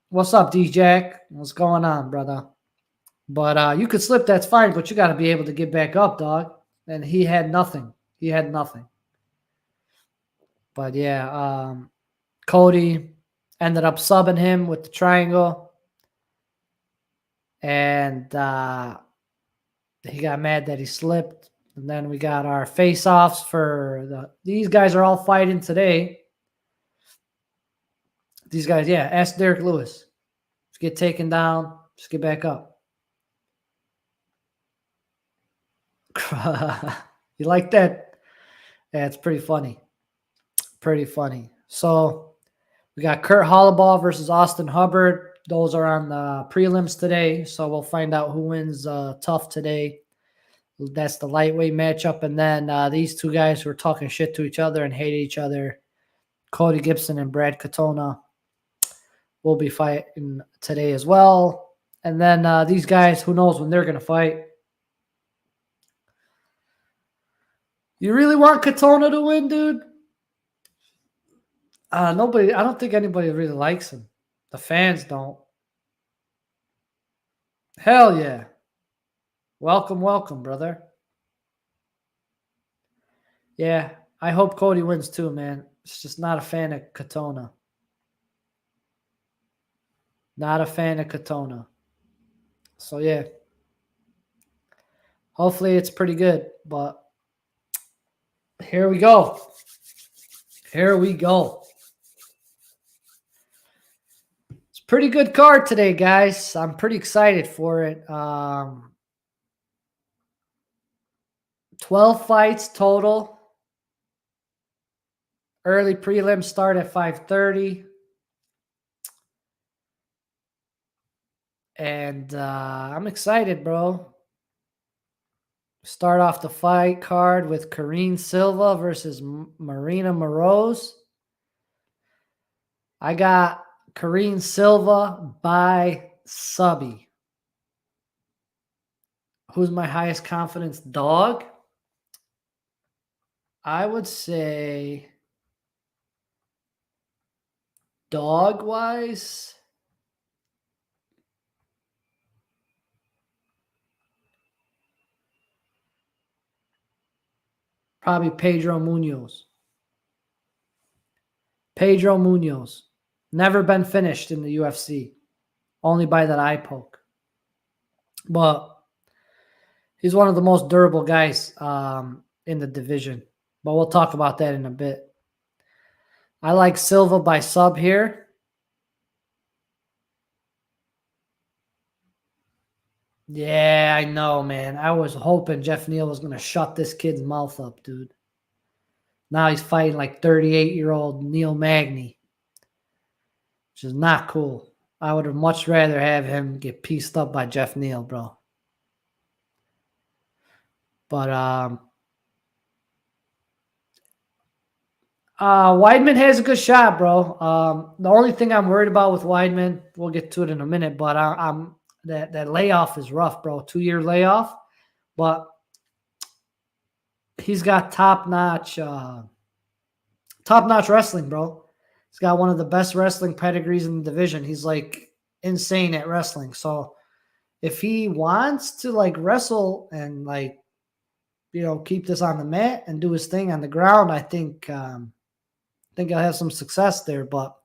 What's up, D-Jack? What's going on, brother? But you could slip. That's fine, but you got to be able to get back up, dog. And he had nothing. But, yeah, Cody ended up subbing him with the triangle. And he got mad that he slipped. And then we got our face-offs for these guys are all fighting today. These guys, ask Derek Lewis. Just get taken down. Just get back up. You like that? Yeah, it's pretty funny. Pretty funny. So we got Kurt Hollabaugh versus Austin Hubbard. Those are on the prelims today. So we'll find out who wins tough today. That's the lightweight matchup. And then these two guys who are talking shit to each other and hate each other, Cody Gibson and Brad Katona, will be fighting today as well. And then these guys, who knows when they're going to fight. You really want Katona to win, dude? Nobody. I don't think anybody really likes him. The fans don't. Hell yeah. Welcome, welcome, brother. Yeah, I hope Cody wins too, man. It's just not a fan of Katona. Not a fan of Katona. So yeah. Hopefully it's pretty good, but here we go. Here we go. It's a pretty good card today, guys. I'm pretty excited for it. 12 fights total. Early prelims start at 5:30. And I'm excited, bro. Start off the fight card with Karine Silva versus Marina Moroz. I got Karine Silva by subby. Who's my highest confidence dog? I would say dog-wise, probably Pedro Munoz. Pedro Munoz. Never been finished in the UFC. Only by that eye poke. But he's one of the most durable guys in the division. But we'll talk about that in a bit. I like Silva by sub here. Yeah, I know, man. I was hoping Jeff Neal was going to shut this kid's mouth up, dude. Now he's fighting like 38-year-old Neil Magny, which is not cool. I would have much rather have him get pieced up by Jeff Neal, bro. But Weidman has a good shot, bro. The only thing I'm worried about with Weidman, we'll get to it in a minute, but I'm that layoff is rough, bro. 2-year layoff, but he's got top-notch wrestling, bro. He's got one of the best wrestling pedigrees in the division. He's like insane at wrestling. So if he wants to like wrestle and like, you know, keep this on the mat and do his thing on the ground, I think he'll have some success there. But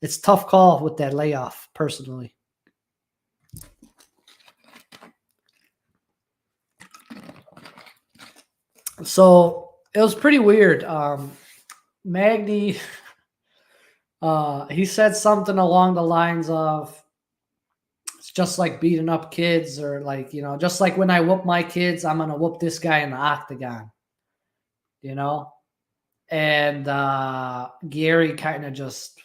it's a tough call with that layoff, personally. So it was pretty weird. Magny, he said something along the lines of, it's just like beating up kids, or like, you know, just like when I whoop my kids, I'm going to whoop this guy in the octagon, you know? And Gary kind of just,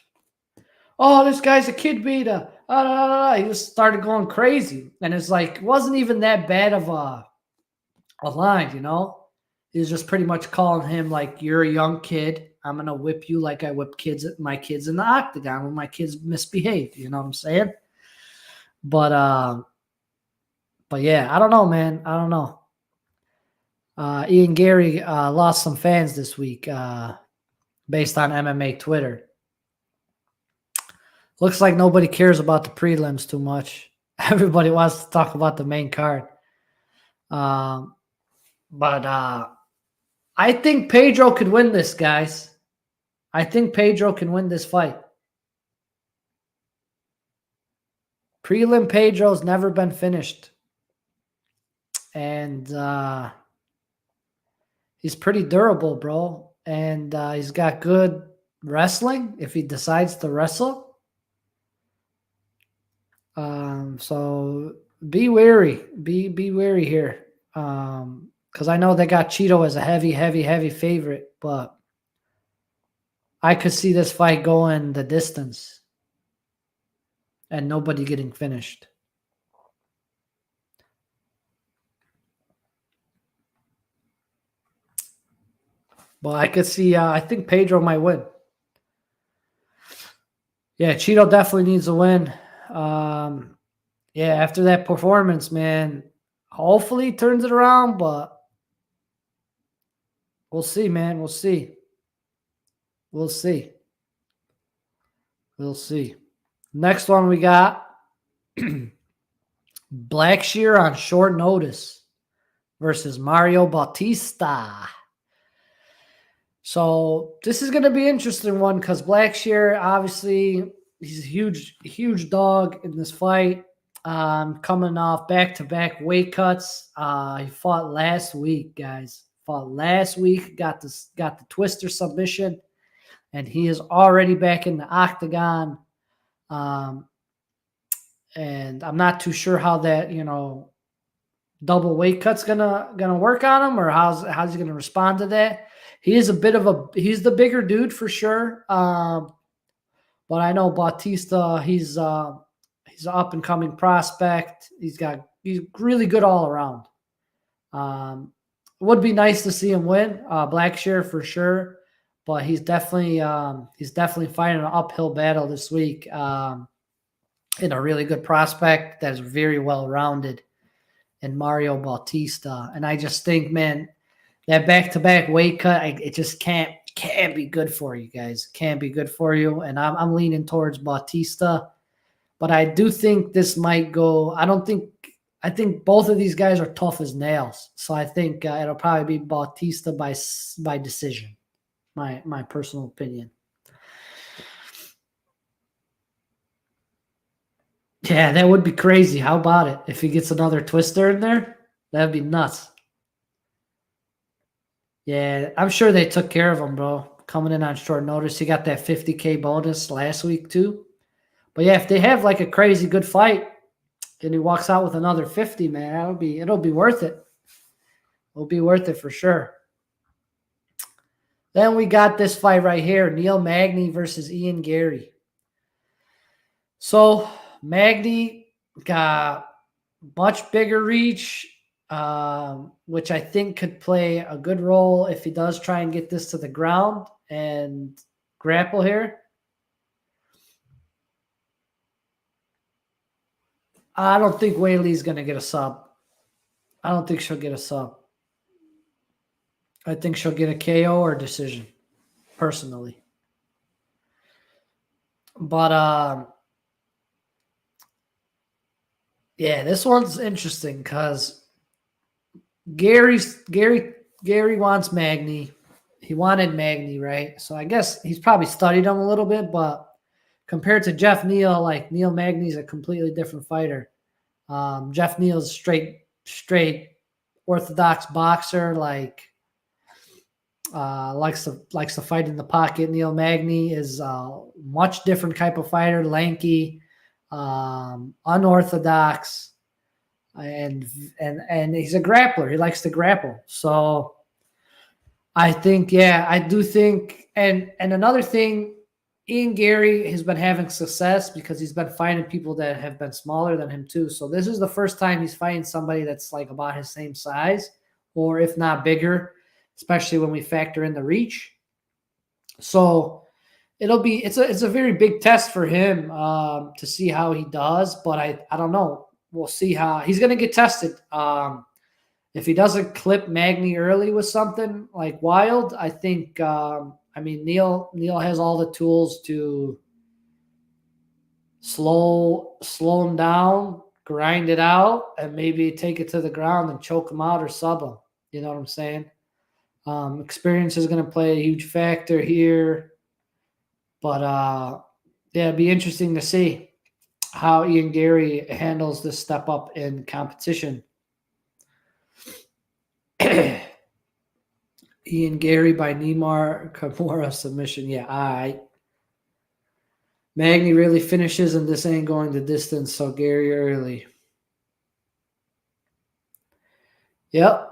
oh, this guy's a kid beater. He just started going crazy. And it's like, it wasn't even that bad of a line, you know? He was just pretty much calling him like, you're a young kid. I'm going to whip you like I whip my kids in the octagon when my kids misbehave. You know what I'm saying? But yeah, I don't know, man. I don't know. Ian Gary lost some fans this week based on MMA Twitter. Looks like nobody cares about the prelims too much. Everybody wants to talk about the main card. But I think Pedro could win this, guys. I think Pedro can win this fight. Prelim Pedro's never been finished. And he's pretty durable, bro. And he's got good wrestling if he decides to wrestle. So be wary. Be wary here. Because I know they got Cheeto as a heavy favorite, but I could see this fight going the distance and nobody getting finished. But I could see, I think Pedro might win. Yeah, Cheeto definitely needs a win. Yeah, after that performance, man, hopefully he turns it around, but we'll see, man. We'll see. We'll see. We'll see. Next one we got Blackshear on short notice versus Mario Bautista. So this is going to be an interesting one because Blackshear, obviously, he's a huge dog in this fight. Coming off back-to-back weight cuts. He fought last week, guys. Got the twister submission, and he is already back in the octagon. And I'm not too sure how that, double weight cut's gonna work on him, or how's he gonna respond to that. He's the bigger dude for sure. But I know Bautista, he's an up and coming prospect. He's really good all around. It would be nice to see him win, Blackshear for sure, but he's definitely fighting an uphill battle this week. In a really good prospect that is very well rounded in Mario Bautista. And I just think, man, that back-to-back weight cut, it just can't be good for you guys. Can't be good for you. And I'm leaning towards Bautista. But I do think this might go. I think both of these guys are tough as nails. So I think it'll probably be Bautista by decision. My personal opinion. Yeah, that would be crazy. How about it? If he gets another twister in there, that'd be nuts. Yeah, I'm sure they took care of him, bro. Coming in on short notice. He got that $50K bonus last week, too. But yeah, if they have like a crazy good fight and he walks out with another 50, man, it'll be worth it. It'll be worth it for sure. Then we got this fight right here, Neil Magny versus Ian Gary. So Magny got much bigger reach, which I think could play a good role if he does try and get this to the ground and grapple here. I don't think Weili's going to get a sub. I don't think she'll get a sub. I think she'll get a KO or decision, personally. But yeah, this one's interesting because Gary wants Magny. He wanted Magny, right? So I guess he's probably studied him a little bit, but compared to Jeff Neal, like Neil Magny's a completely different fighter. Jeff Neal's straight orthodox boxer, likes to fight in the pocket. Neil Magny is a much different type of fighter, lanky, unorthodox, and he's a grappler. He likes to grapple. So I think, yeah, I do think, and another thing, Ian Gary has been having success because he's been fighting people that have been smaller than him too. So this is the first time he's fighting somebody that's like about his same size, or if not bigger, especially when we factor in the reach. So it's a very big test for him to see how he does. But I don't know. We'll see how he's going to get tested. If he doesn't clip Magny early with something like wild, I think. Neil has all the tools to slow him down, grind it out, and maybe take it to the ground and choke him out or sub him. You know what I'm saying? Experience is going to play a huge factor here. But, yeah, it'd be interesting to see how Ian Gary handles this step up in competition. Ian Gary by Neymar Kimura submission. Yeah, all right. Magny really finishes, and this ain't going the distance, so Gary early. Yep.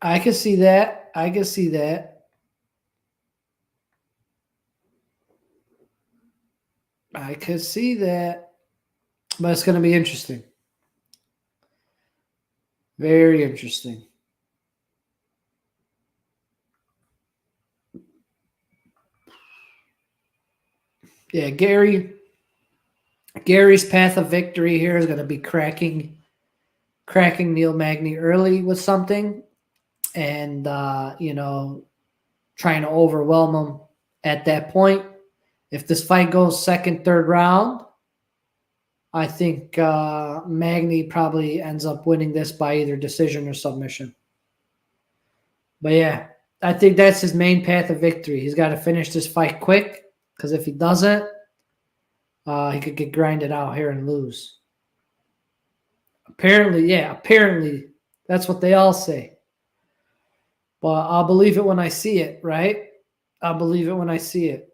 I can see that. I can see that. I could see that. But it's going to be interesting. Very interesting. Yeah, Gary's path of victory here is going to be cracking Neil Magny early with something and, trying to overwhelm him at that point. If this fight goes second, third round, I think Magny probably ends up winning this by either decision or submission. But yeah, I think that's his main path of victory. He's got to finish this fight quick because if he doesn't, he could get grinded out here and lose. Apparently, that's what they all say. But I'll believe it when I see it, right? I'll believe it when I see it.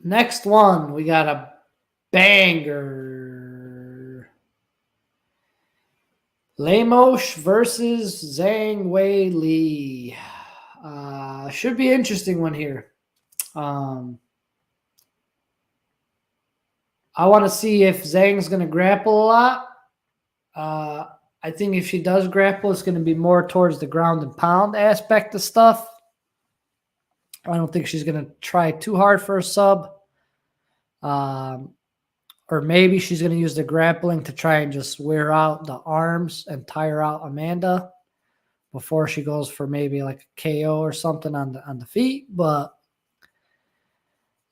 Next one, we got a banger. Lemos versus Zhang Wei Li. Should be an interesting one here. I want to see if Zhang's going to grapple a lot. I think if she does grapple, it's going to be more towards the ground and pound aspect of stuff. I don't think she's going to try too hard for a sub. Or maybe she's going to use the grappling to try and just wear out the arms and tire out Amanda before she goes for maybe like a KO or something on the feet. But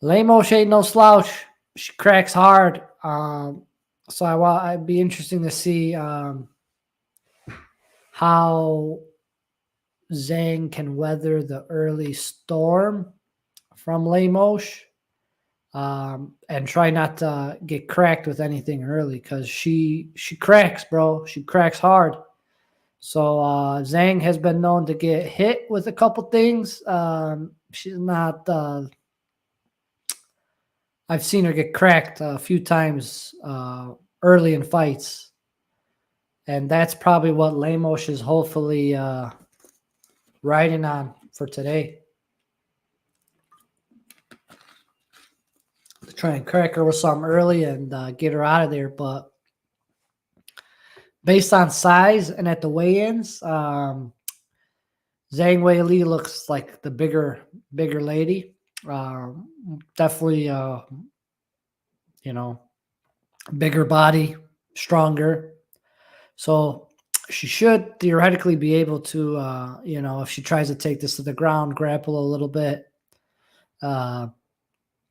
Lemos ain't no slouch. She cracks hard. So I'd be interesting to see how Zhang can weather the early storm from Lemos. And try not to get cracked with anything early because she cracks, bro. She cracks hard. So Zhang has been known to get hit with a couple things. She's not. I've seen her get cracked a few times early in fights, and that's probably what Lemos is hopefully riding on for today. Try and crack her with something early and get her out of there. But based on size and at the weigh-ins, Zhang Wei Li looks like the bigger lady. Definitely, bigger body, stronger. So she should theoretically be able to, if she tries to take this to the ground, grapple a little bit,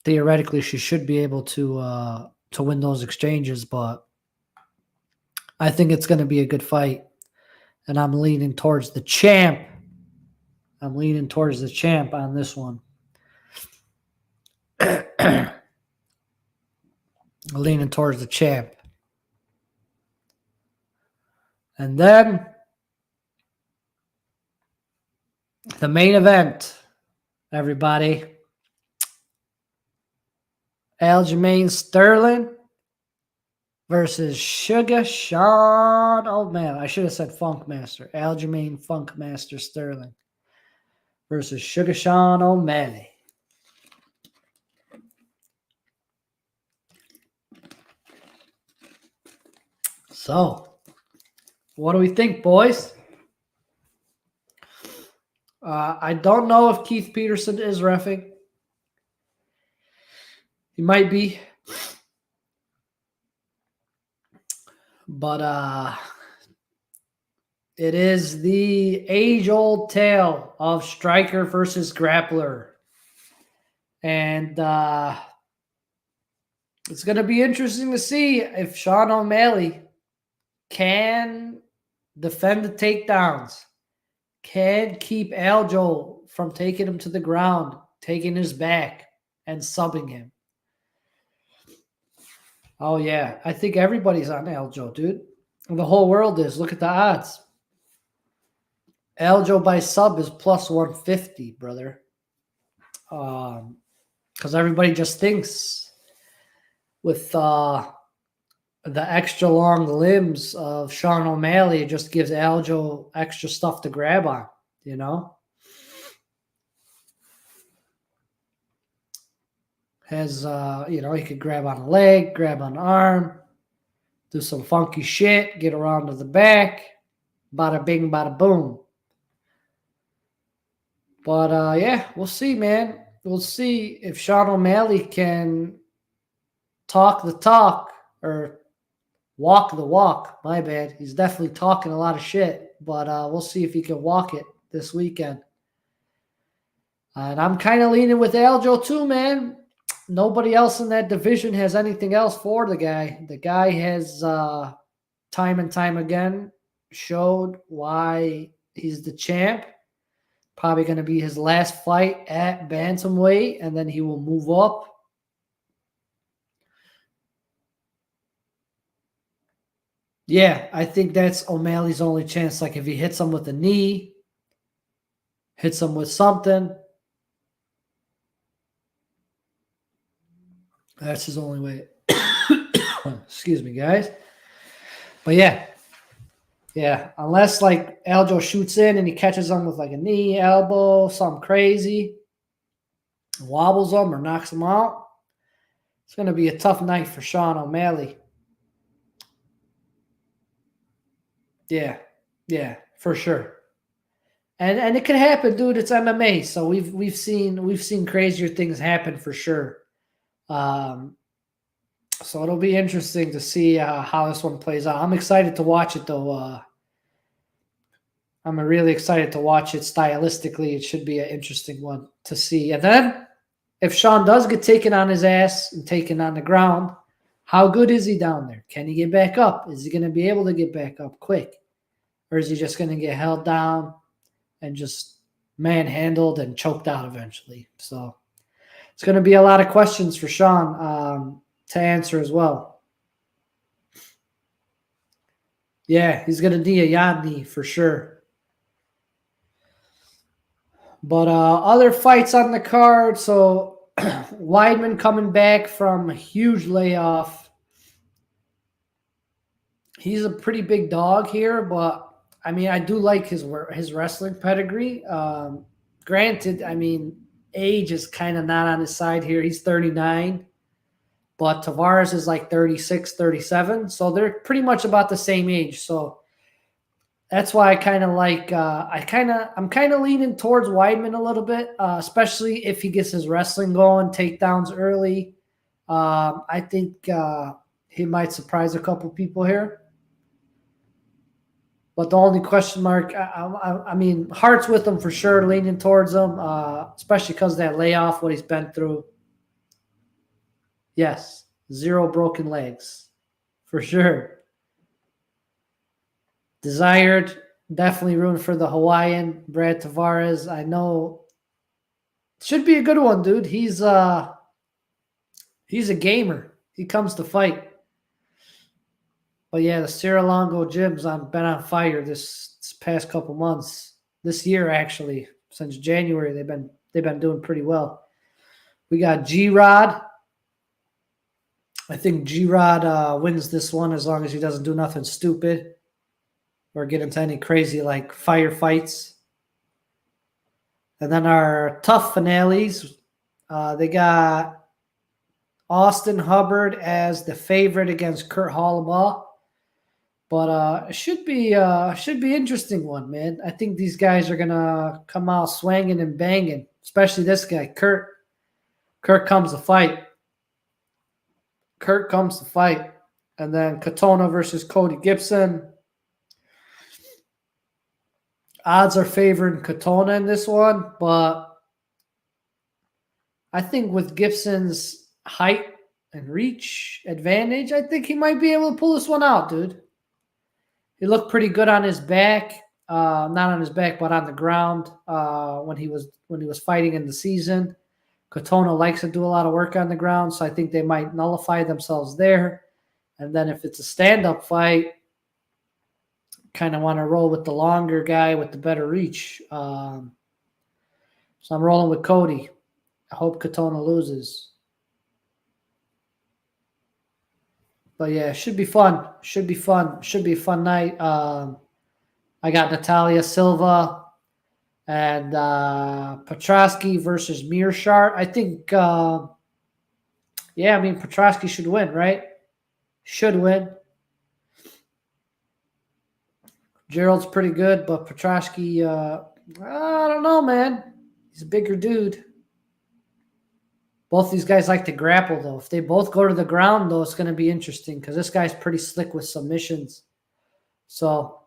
theoretically, she should be able to win those exchanges, but I think it's going to be a good fight, and I'm leaning towards the champ. I'm leaning towards the champ on this one. Leaning towards the champ. And then the main event, everybody. Aljamain Sterling versus Sugar Sean O'Malley. I should have said Funkmaster. Aljamain Funkmaster Sterling versus Sugar Sean O'Malley. So, what do we think, boys? I don't know if Keith Peterson is reffing. He might be. But it is the age-old tale of striker versus grappler. And it's going to be interesting to see if Sean O'Malley can defend the takedowns, can keep Aljo from taking him to the ground, taking his back, and subbing him. Oh, yeah. I think everybody's on Aljo, dude. The whole world is. Look at the odds. Aljo by sub is plus 150, brother. Because everybody just thinks with the extra long limbs of Sean O'Malley just gives Aljo extra stuff to grab on, you know? Has, he could grab on a leg, grab on an arm, do some funky shit, get around to the back, bada bing, bada boom. But, yeah, we'll see, man. We'll see if Sean O'Malley can talk the talk or walk the walk. My bad. He's definitely talking a lot of shit, but we'll see if he can walk it this weekend. And I'm kind of leaning with Aljo too, man. Nobody else in that division has anything else for the guy. The guy has time and time again showed why he's the champ. Probably going to be his last fight at bantamweight, and then he will move up. Yeah, I think that's O'Malley's only chance. Like if he hits him with a knee, hits him with something, that's his only way. Excuse me, guys. But yeah, unless like Aljo shoots in and he catches him with like a knee, elbow, something crazy, wobbles him or knocks him out, it's going to be a tough night for Sean O'Malley. Yeah, for sure. And it can happen, dude. It's MMA, so we've seen crazier things happen for sure. So it'll be interesting to see how this one plays out. I'm excited to watch it, though. I'm really excited to watch it stylistically. It should be an interesting one to see. And then if Sean does get taken on his ass and taken on the ground, how good is he down there? Can he get back up? Is he going to be able to get back up quick? Or is he just going to get held down and just manhandled and choked out eventually? So it's going to be a lot of questions for Sean to answer as well. Yeah, he's going to need a Yadni for sure. But other fights on the card. So Weidman coming back from a huge layoff. He's a pretty big dog here, but I mean, I do like his wrestling pedigree. Granted, I mean, age is kind of not on his side here. He's 39, but Tavares is like 36, 37. So they're pretty much about the same age. So that's why I kind of like. I'm kind of leaning towards Weidman a little bit, especially if he gets his wrestling going, takedowns early. I think he might surprise a couple people here. But the only question mark, I mean, heart's with him for sure, leaning towards him, especially because of that layoff, what he's been through. Yes, 0 broken legs, for sure. Desired, definitely rooting for the Hawaiian, Brad Tavares. I know should be a good one, dude. He's a gamer. He comes to fight. But yeah, the Serra-Longo gym's been on fire this past couple months. This year, actually, since January, they've been doing pretty well. We got G-Rod. I think G-Rod wins this one as long as he doesn't do nothing stupid or get into any crazy like firefights. And then our tough finales, they got Austin Hubbard as the favorite against Kurt Holobaugh. But it should be interesting one, man. I think these guys are gonna come out swinging and banging, especially this guy, Kurt. Kurt comes to fight. And then Katona versus Cody Gibson. Odds are favoring Katona in this one, but I think with Gibson's height and reach advantage, I think he might be able to pull this one out, dude. He looked pretty good on his back, not on his back, but on the ground when he was fighting in the season. Katona likes to do a lot of work on the ground, so I think they might nullify themselves there. And then if it's a stand-up fight, kind of want to roll with the longer guy with the better reach. So I'm rolling with Cody. I hope Katona loses. But yeah, should be fun. Should be fun. Should be a fun night. I got Natalia Silva and Petrosky versus Mearshart. I think, yeah, I mean, Petrosky should win, right? Should win. Gerald's pretty good, but Petrosky, I don't know, man. He's a bigger dude. Both these guys like to grapple, though. If they both go to the ground, though, it's going to be interesting because this guy's pretty slick with submissions. So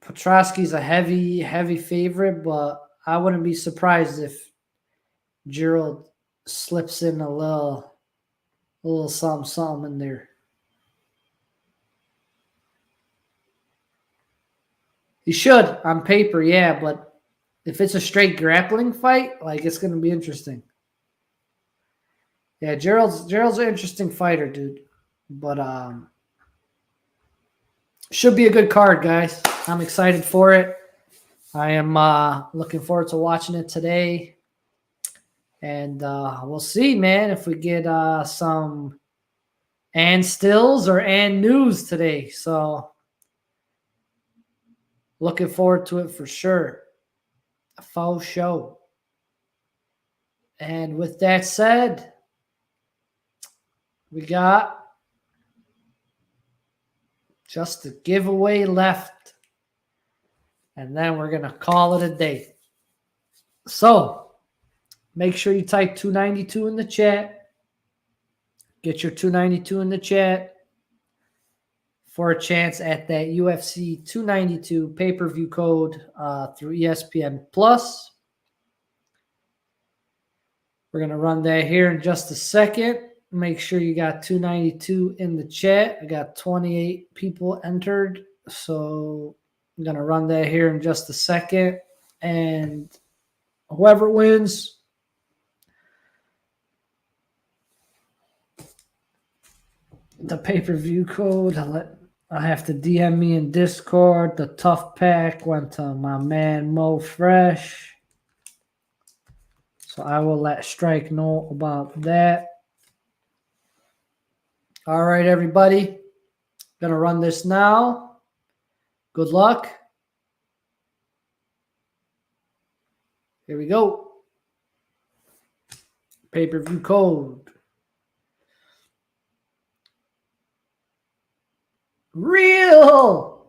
Petrosky's a heavy favorite, but I wouldn't be surprised if Gerald slips in a little something in there. He should on paper, yeah, but if it's a straight grappling fight, like it's going to be interesting. Yeah, Gerald's an interesting fighter, dude. But should be a good card, guys. I'm excited for it. I am looking forward to watching it today. And we'll see, man, if we get some and stills or and news today. So looking forward to it for sure. A faux show. And with that said, we got just a giveaway left. And then we're going to call it a day. So make sure you type 292 in the chat. Get your 292 in the chat for a chance at that UFC 292 pay-per-view code through ESPN Plus. We're going to run that here in just a second. Make sure you got 292 in the chat. I got 28 people entered. So I'm going to run that here in just a second. And whoever wins, the pay-per-view code, I have to DM me in Discord. The tough pack went to my man Mo Fresh. So I will let Strike know about that. All right, everybody. Gonna run this now. Good luck. Here we go. Pay-per-view code. Real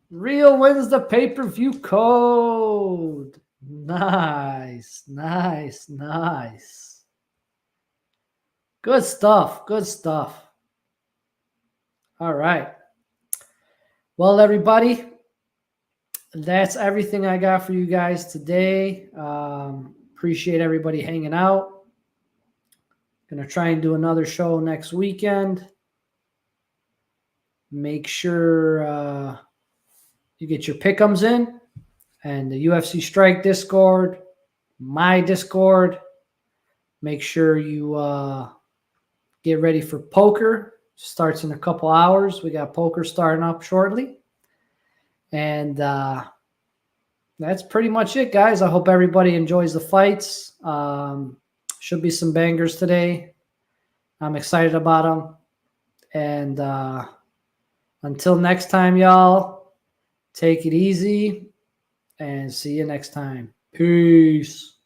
wins the pay-per-view code. Nice. Good stuff. All right. Well, everybody, that's everything I got for you guys today. Appreciate everybody hanging out. Gonna try and do another show next weekend. Make sure you get your pick'ems in and the UFC Strike Discord, my Discord. Make sure you get ready for poker. Starts in a couple hours. We got poker starting up shortly. And that's pretty much it, guys. I hope everybody enjoys the fights. Should be some bangers today. I'm excited about them. And until next time, y'all, take it easy and see you next time. Peace.